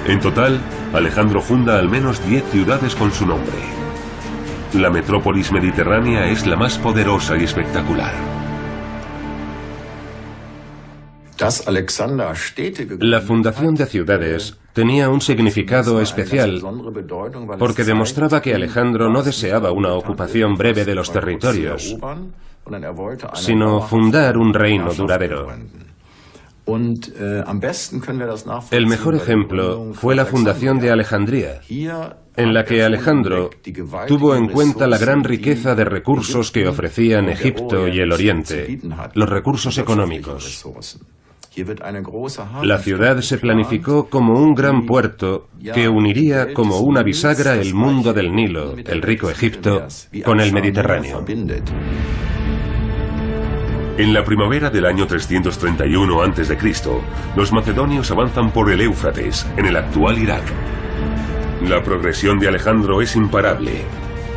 En total, Alejandro funda al menos 10 ciudades con su nombre. La metrópolis mediterránea es la más poderosa y espectacular. La fundación de ciudades tenía un significado especial porque demostraba que Alejandro no deseaba una ocupación breve de los territorios, sino fundar un reino duradero. El mejor ejemplo fue la fundación de Alejandría, en la que Alejandro tuvo en cuenta la gran riqueza de recursos que ofrecían Egipto y el Oriente, los recursos económicos. La ciudad se planificó como un gran puerto que uniría como una bisagra el mundo del Nilo, el rico Egipto, con el Mediterráneo. En la primavera del año 331 a.C., los macedonios avanzan por el Éufrates, en el actual Irak. La progresión de Alejandro es imparable,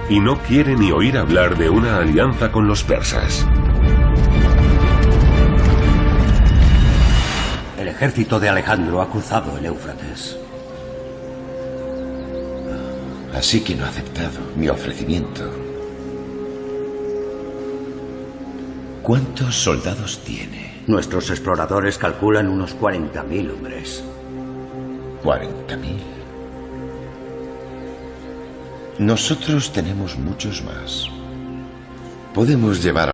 y no quiere ni oír hablar de una alianza con los persas. El ejército de Alejandro ha cruzado el Éufrates. Así que no ha aceptado mi ofrecimiento. ¿Cuántos soldados tiene? Nuestros exploradores calculan unos 40.000 hombres. ¿40.000? Nosotros tenemos muchos más. Podemos llevar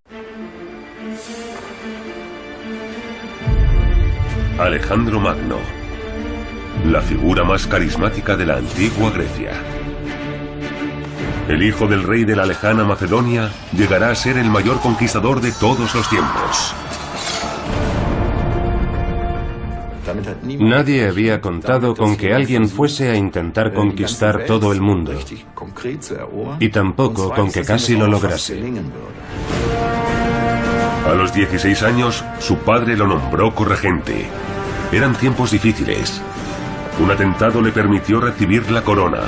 Alejandro Magno, la figura más carismática de la antigua Grecia. El hijo del rey de la lejana Macedonia llegará a ser el mayor conquistador de todos los tiempos. Nadie había contado con que alguien fuese a intentar conquistar todo el mundo, y tampoco con que casi lo lograse. A los 16 años, su padre lo nombró corregente. Eran tiempos difíciles. Un atentado le permitió recibir la corona.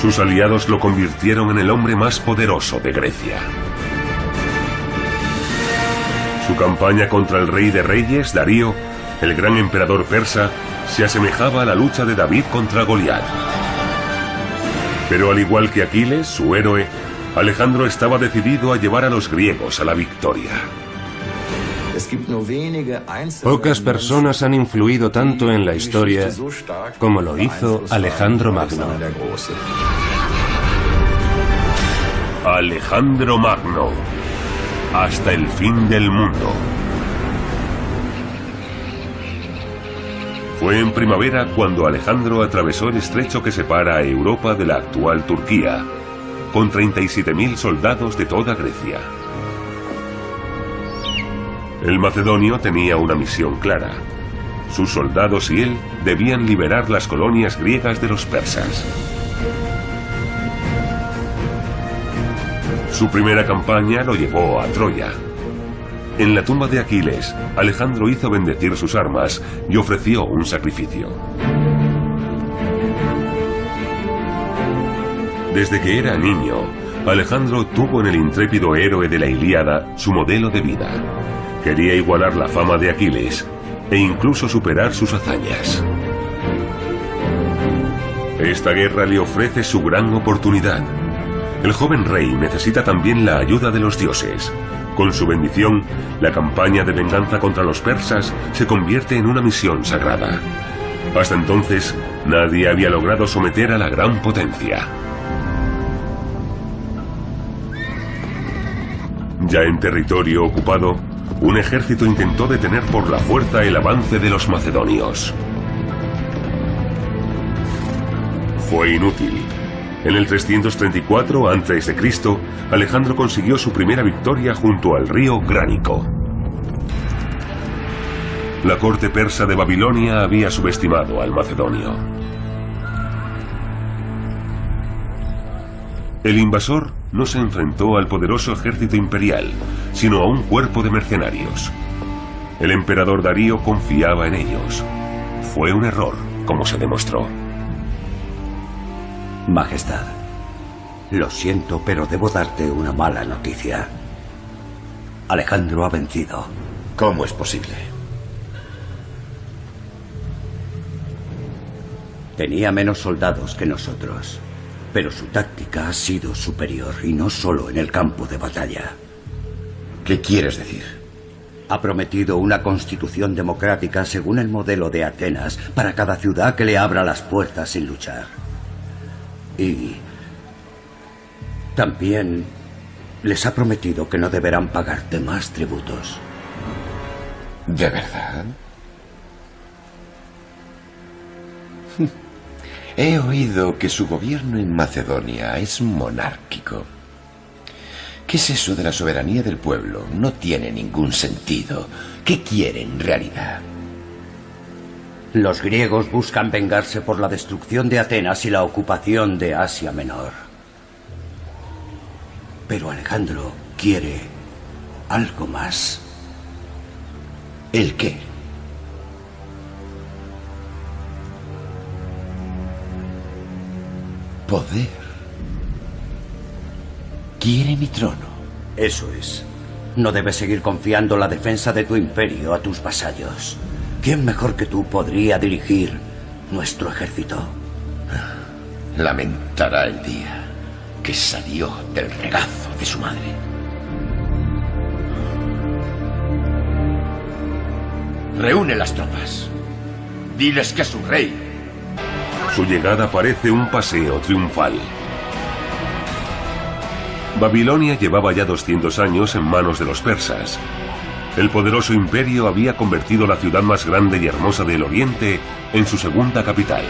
Sus aliados lo convirtieron en el hombre más poderoso de Grecia. Su campaña contra el rey de reyes, Darío, el gran emperador persa, se asemejaba a la lucha de David contra Goliat. Pero al igual que Aquiles, su héroe, Alejandro estaba decidido a llevar a los griegos a la victoria. Pocas personas han influido tanto en la historia como lo hizo Alejandro Magno. Alejandro Magno, hasta el fin del mundo. Fue en primavera cuando Alejandro atravesó el estrecho que separa a Europa de la actual Turquía, con 37.000 soldados de toda Grecia. El macedonio tenía una misión clara. Sus soldados y él debían liberar las colonias griegas de los persas. Su primera campaña lo llevó a Troya. En la tumba de Aquiles, Alejandro hizo bendecir sus armas y ofreció un sacrificio. Desde que era niño, Alejandro tuvo en el intrépido héroe de la Ilíada su modelo de vida. Quería igualar la fama de Aquiles e incluso superar sus hazañas. Esta guerra le ofrece su gran oportunidad. El joven rey necesita también la ayuda de los dioses. Con su bendición, la campaña de venganza contra los persas se convierte en una misión sagrada. Hasta entonces, nadie había logrado someter a la gran potencia. Ya en territorio ocupado, un ejército intentó detener por la fuerza el avance de los macedonios. Fue inútil. En el 334 a.C., Alejandro consiguió su primera victoria junto al río Gránico. La corte persa de Babilonia había subestimado al macedonio. El invasor no se enfrentó al poderoso ejército imperial, sino a un cuerpo de mercenarios. El emperador Darío confiaba en ellos. Fue un error, como se demostró. Majestad, lo siento, pero debo darte una mala noticia. Alejandro ha vencido. ¿Cómo es posible? Tenía menos soldados que nosotros, pero su táctica ha sido superior, y no solo en el campo de batalla. ¿Qué quieres decir? Ha prometido una constitución democrática según el modelo de Atenas para cada ciudad que le abra las puertas sin luchar. Y también les ha prometido que no deberán pagarte más tributos. ¿De verdad? He oído que su gobierno en Macedonia es monárquico. ¿Qué es eso de la soberanía del pueblo? No tiene ningún sentido. ¿Qué quiere en realidad? Los griegos buscan vengarse por la destrucción de Atenas y la ocupación de Asia Menor. Pero Alejandro quiere algo más. ¿El qué? Poder. Quiere mi trono. Eso es. No debes seguir confiando la defensa de tu imperio a tus vasallos. ¿Quién mejor que tú podría dirigir nuestro ejército? Lamentará el día que salió del regazo de su madre. Reúne las tropas. Diles que su rey. Su llegada parece un paseo triunfal. Babilonia llevaba ya 200 años en manos de los persas. El poderoso imperio había convertido la ciudad más grande y hermosa del Oriente en su segunda capital.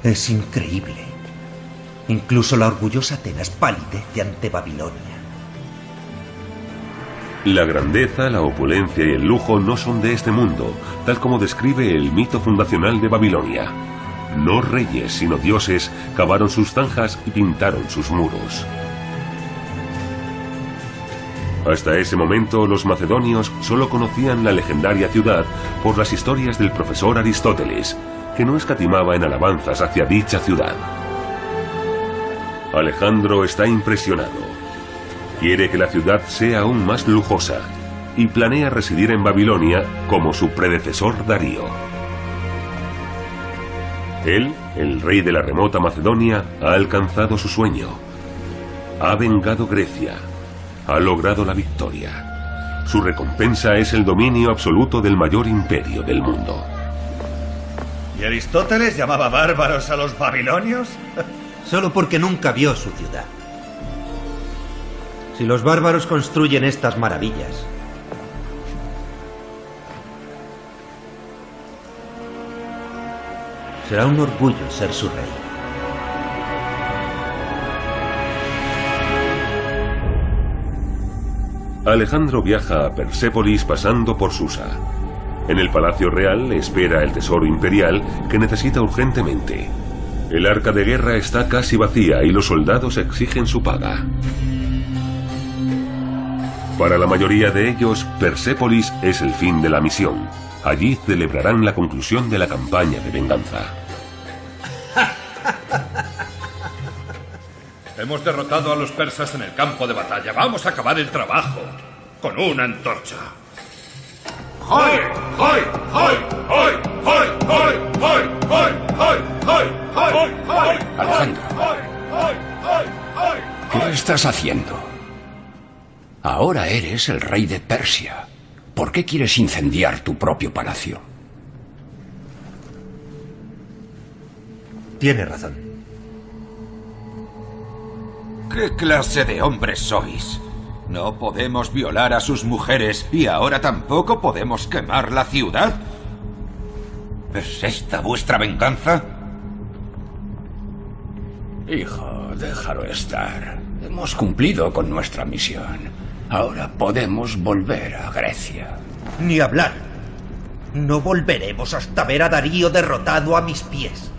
Es increíble. Incluso la orgullosa Atenas palidece ante Babilonia. La grandeza, la opulencia y el lujo no son de este mundo, tal como describe el mito fundacional de Babilonia. No reyes, sino dioses, cavaron sus zanjas y pintaron sus muros. Hasta ese momento, los macedonios solo conocían la legendaria ciudad por las historias del profesor Aristóteles, que no escatimaba en alabanzas hacia dicha ciudad. Alejandro está impresionado. Quiere que la ciudad sea aún más lujosa y planea residir en Babilonia como su predecesor Darío. Él, el rey de la remota Macedonia, ha alcanzado su sueño. Ha vengado Grecia. Ha logrado la victoria. Su recompensa es el dominio absoluto del mayor imperio del mundo. ¿Y Aristóteles llamaba bárbaros a los babilonios? Solo porque nunca vio su ciudad. Si los bárbaros construyen estas maravillas, será un orgullo ser su rey. Alejandro viaja a Persépolis pasando por Susa. En el Palacio Real le espera el tesoro imperial que necesita urgentemente. El arca de guerra está casi vacía y los soldados exigen su paga. Para la mayoría de ellos, Persépolis es el fin de la misión. Allí celebrarán la conclusión de la campaña de venganza. Hemos derrotado a los persas en el campo de batalla. Vamos a acabar el trabajo con una antorcha. ¡Hoy! ¡Hoy! ¡Hoy! ¡Hoy! ¡Hoy! ¡Hoy! ¡Hoy! ¡Hoy! ¡Hoy! ¡Hoy! ¡Hoy! ¡Hoy! Alejandro, ¿qué estás haciendo? Ahora eres el rey de Persia. ¿Por qué quieres incendiar tu propio palacio? Tiene razón. ¿Qué clase de hombres sois? No podemos violar a sus mujeres y ahora tampoco podemos quemar la ciudad. ¿Es esta vuestra venganza? Hijo, déjalo estar. Hemos cumplido con nuestra misión. Ahora podemos volver a Grecia. Ni hablar. No volveremos hasta ver a Darío derrotado a mis pies.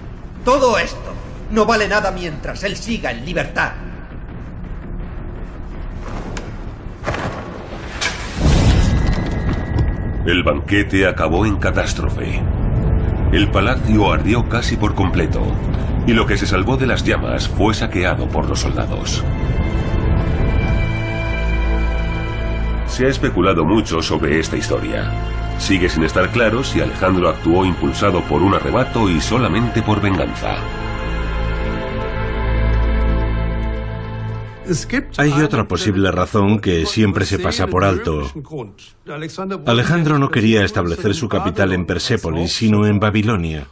Todo esto no vale nada mientras él siga en libertad. El banquete acabó en catástrofe. El palacio ardió casi por completo, y lo que se salvó de las llamas fue saqueado por los soldados. Se ha especulado mucho sobre esta historia. Sigue sin estar claro si Alejandro actuó impulsado por un arrebato y solamente por venganza. Hay otra posible razón que siempre se pasa por alto. Alejandro no quería establecer su capital en Persépolis, sino en Babilonia.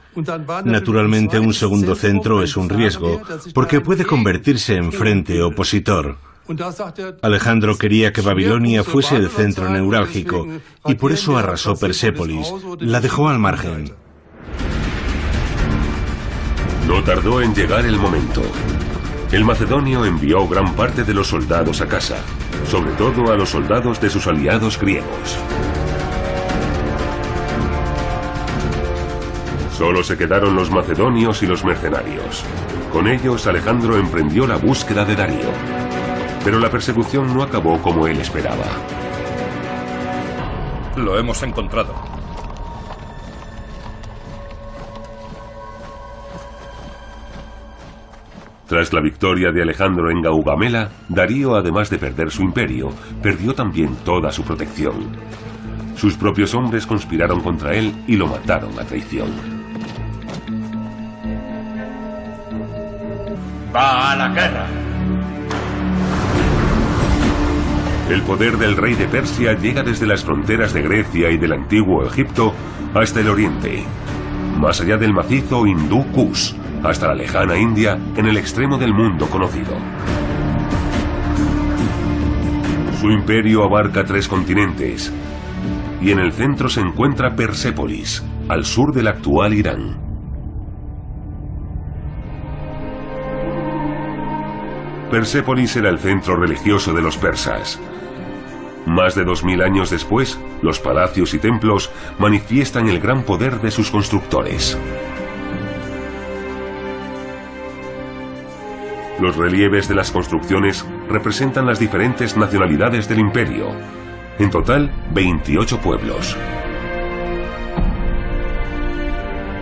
Naturalmente, un segundo centro es un riesgo, porque puede convertirse en frente opositor. Alejandro quería que Babilonia fuese el centro neurálgico, y por eso arrasó Persépolis, la dejó al margen. No tardó en llegar el momento. El macedonio envió gran parte de los soldados a casa, sobre todo a los soldados de sus aliados griegos. Solo se quedaron los macedonios y los mercenarios. Con ellos Alejandro emprendió la búsqueda de Darío. Pero la persecución no acabó como él esperaba. Lo hemos encontrado. Tras la victoria de Alejandro en Gaugamela, Darío, además de perder su imperio, perdió también toda su protección. Sus propios hombres conspiraron contra él y lo mataron a traición. ¡Va a la guerra! El poder del rey de Persia llega desde las fronteras de Grecia y del antiguo Egipto hasta el oriente, más allá del macizo hindú Kush, hasta la lejana India, en el extremo del mundo conocido. Su imperio abarca 3 continentes, y en el centro se encuentra Persépolis, al sur del actual Irán. Persépolis era el centro religioso de los persas. Más de 2000 años después, los palacios y templos manifiestan el gran poder de sus constructores. Los relieves de las construcciones representan las diferentes nacionalidades del imperio. En total, 28 pueblos.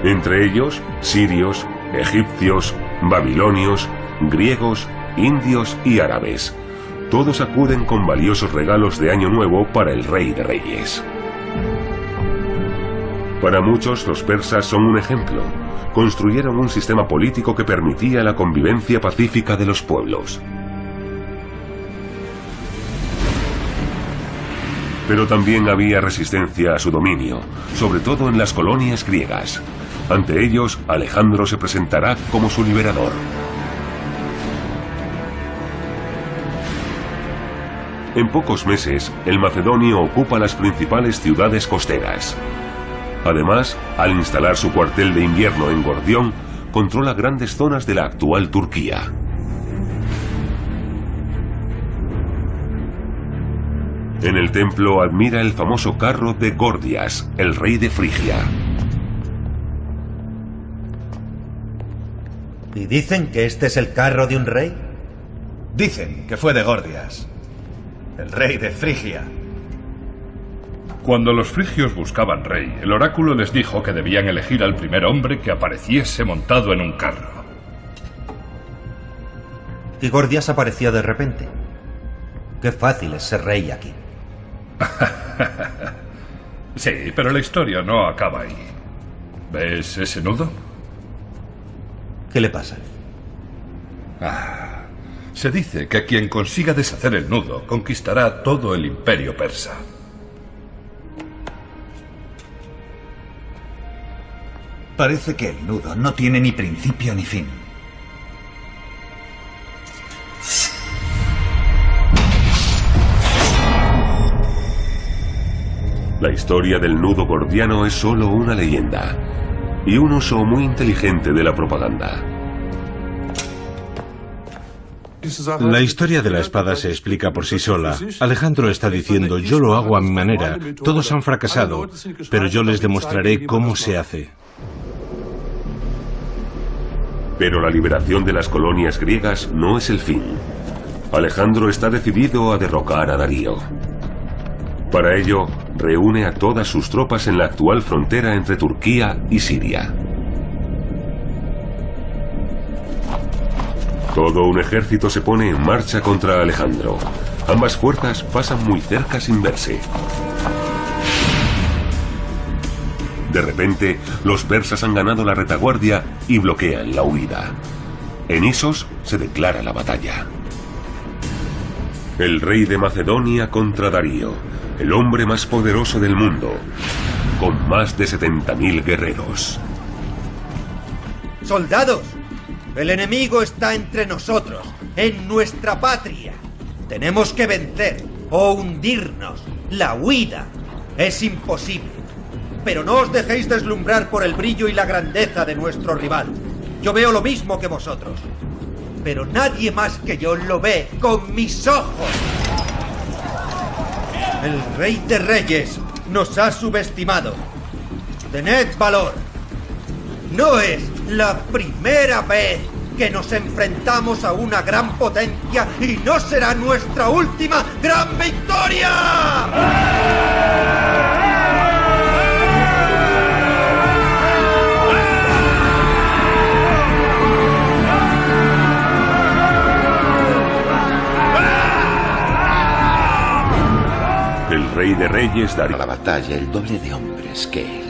Entre ellos, sirios, egipcios, babilonios, griegos, indios y árabes. Todos acuden con valiosos regalos de Año Nuevo para el Rey de Reyes. Para muchos, los persas son un ejemplo. Construyeron un sistema político que permitía la convivencia pacífica de los pueblos. Pero también había resistencia a su dominio, sobre todo en las colonias griegas. Ante ellos, Alejandro se presentará como su liberador. En pocos meses, el macedonio ocupa las principales ciudades costeras. Además, al instalar su cuartel de invierno en Gordión, controla grandes zonas de la actual Turquía. En el templo admira el famoso carro de Gordias, el rey de Frigia. ¿Y dicen que este es el carro de un rey? Dicen que fue de Gordias, el rey de Frigia. Cuando los frigios buscaban rey, el oráculo les dijo que debían elegir al primer hombre que apareciese montado en un carro. Y Gordias apareció de repente. Qué fácil es ser rey aquí. Sí, pero la historia no acaba ahí. ¿Ves ese nudo? ¿Qué le pasa? Se dice que quien consiga deshacer el nudo conquistará todo el imperio persa. Parece que el nudo no tiene ni principio ni fin. La historia del nudo gordiano es solo una leyenda y un uso muy inteligente de la propaganda. La historia de la espada se explica por sí sola. Alejandro está diciendo, yo lo hago a mi manera, todos han fracasado, pero yo les demostraré cómo se hace. Pero la liberación de las colonias griegas no es el fin. Alejandro está decidido a derrocar a Darío. Para ello, reúne a todas sus tropas en la actual frontera entre Turquía y Siria. Todo un ejército se pone en marcha contra Alejandro. Ambas fuerzas pasan muy cerca sin verse. De repente, los persas han ganado la retaguardia y bloquean la huida. En Isos se declara la batalla. El rey de Macedonia contra Darío, el hombre más poderoso del mundo, con más de 70.000 guerreros. ¡Soldados! El enemigo está entre nosotros, en nuestra patria. Tenemos que vencer o hundirnos. La huida es imposible. Pero no os dejéis deslumbrar por el brillo y la grandeza de nuestro rival. Yo veo lo mismo que vosotros. Pero nadie más que yo lo ve con mis ojos. El rey de reyes nos ha subestimado. Tened valor. No es la primera vez que nos enfrentamos a una gran potencia y no será nuestra última gran victoria. El rey de reyes dará a la batalla el doble de hombres que él.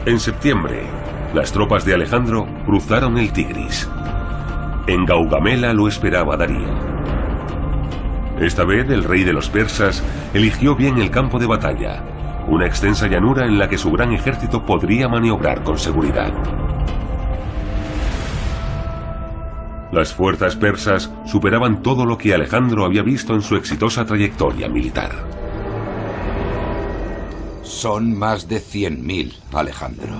En septiembre, las tropas de Alejandro cruzaron el Tigris. En Gaugamela lo esperaba Darío. Esta vez el rey de los persas eligió bien el campo de batalla, una extensa llanura en la que su gran ejército podría maniobrar con seguridad. Las fuerzas persas superaban todo lo que Alejandro había visto en su exitosa trayectoria militar. Son más de 100.000, Alejandro.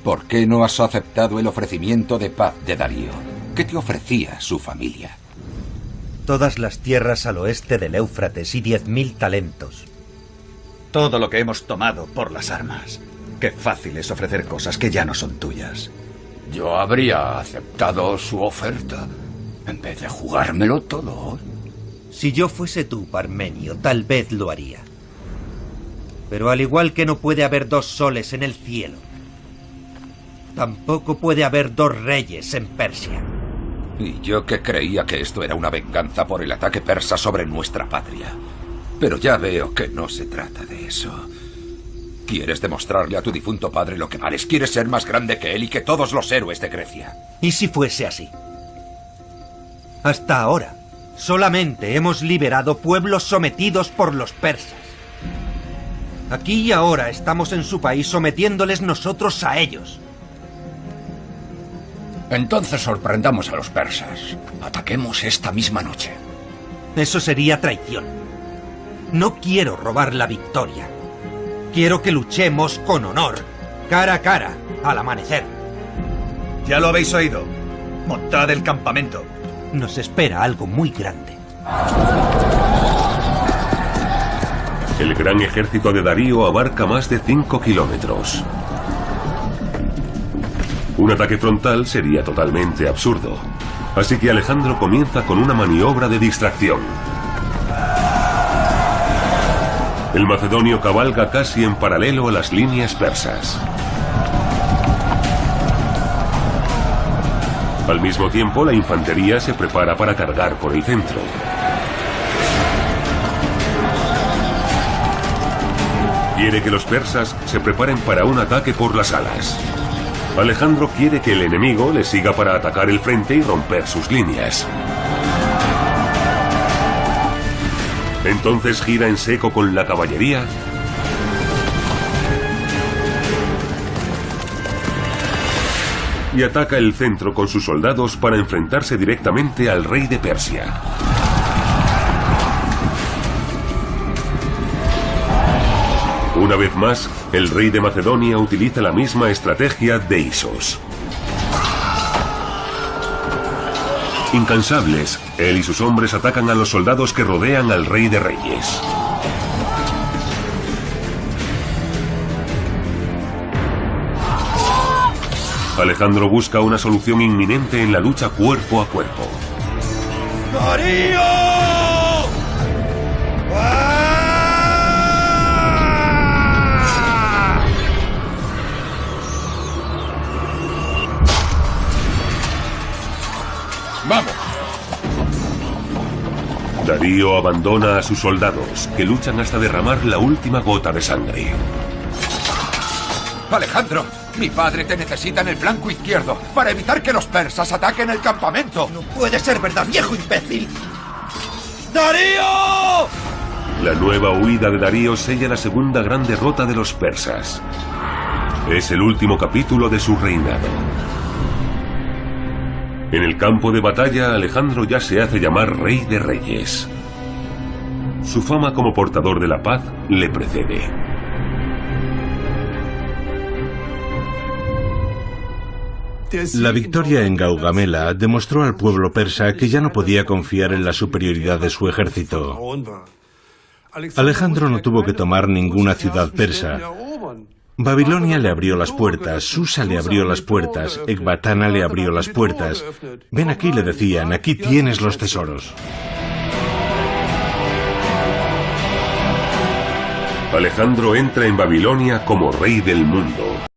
¿Por qué no has aceptado el ofrecimiento de paz de Darío? ¿Qué te ofrecía su familia? Todas las tierras al oeste del Éufrates y 10.000 talentos. Todo lo que hemos tomado por las armas. Qué fácil es ofrecer cosas que ya no son tuyas. Yo habría aceptado su oferta en vez de jugármelo todo. Si yo fuese tú, Parmenio, tal vez lo haría. Pero al igual que no puede haber dos soles en el cielo, tampoco puede haber dos reyes en Persia. Y yo que creía que esto era una venganza por el ataque persa sobre nuestra patria. Pero ya veo que no se trata de eso. Quieres demostrarle a tu difunto padre lo que vales. Quieres ser más grande que él y que todos los héroes de Grecia. ¿Y si fuese así? Hasta ahora, solamente hemos liberado pueblos sometidos por los persas. Aquí y ahora estamos en su país sometiéndoles nosotros a ellos. Entonces sorprendamos a los persas. Ataquemos esta misma noche. Eso sería traición. No quiero robar la victoria. Quiero que luchemos con honor, cara a cara, al amanecer. Ya lo habéis oído. Montad el campamento. Nos espera algo muy grande. El gran ejército de Darío abarca más de 5 kilómetros. Un ataque frontal sería totalmente absurdo. Así que Alejandro comienza con una maniobra de distracción. El macedonio cabalga casi en paralelo a las líneas persas. Al mismo tiempo, la infantería se prepara para cargar por el centro. Quiere que los persas se preparen para un ataque por las alas. Alejandro quiere que el enemigo le siga para atacar el frente y romper sus líneas. Entonces gira en seco con la caballería y ataca el centro con sus soldados para enfrentarse directamente al rey de Persia. Una vez más, el rey de Macedonia utiliza la misma estrategia de Isos. Incansables, él y sus hombres atacan a los soldados que rodean al rey de reyes. Alejandro busca una solución inminente en la lucha cuerpo a cuerpo. ¡Darío! ¡Vamos! Darío abandona a sus soldados, que luchan hasta derramar la última gota de sangre. Alejandro, mi padre te necesita en el flanco izquierdo para evitar que los persas ataquen el campamento. ¡No puede ser verdad, viejo imbécil! ¡Darío! La nueva huida de Darío sella la segunda gran derrota de los persas. Es el último capítulo de su reinado. En el campo de batalla, Alejandro ya se hace llamar Rey de Reyes. Su fama como portador de la paz le precede. La victoria en Gaugamela demostró al pueblo persa que ya no podía confiar en la superioridad de su ejército. Alejandro no tuvo que tomar ninguna ciudad persa. Babilonia le abrió las puertas, Susa le abrió las puertas, Ecbatana le abrió las puertas. Ven aquí, le decían, aquí tienes los tesoros. Alejandro entra en Babilonia como rey del mundo.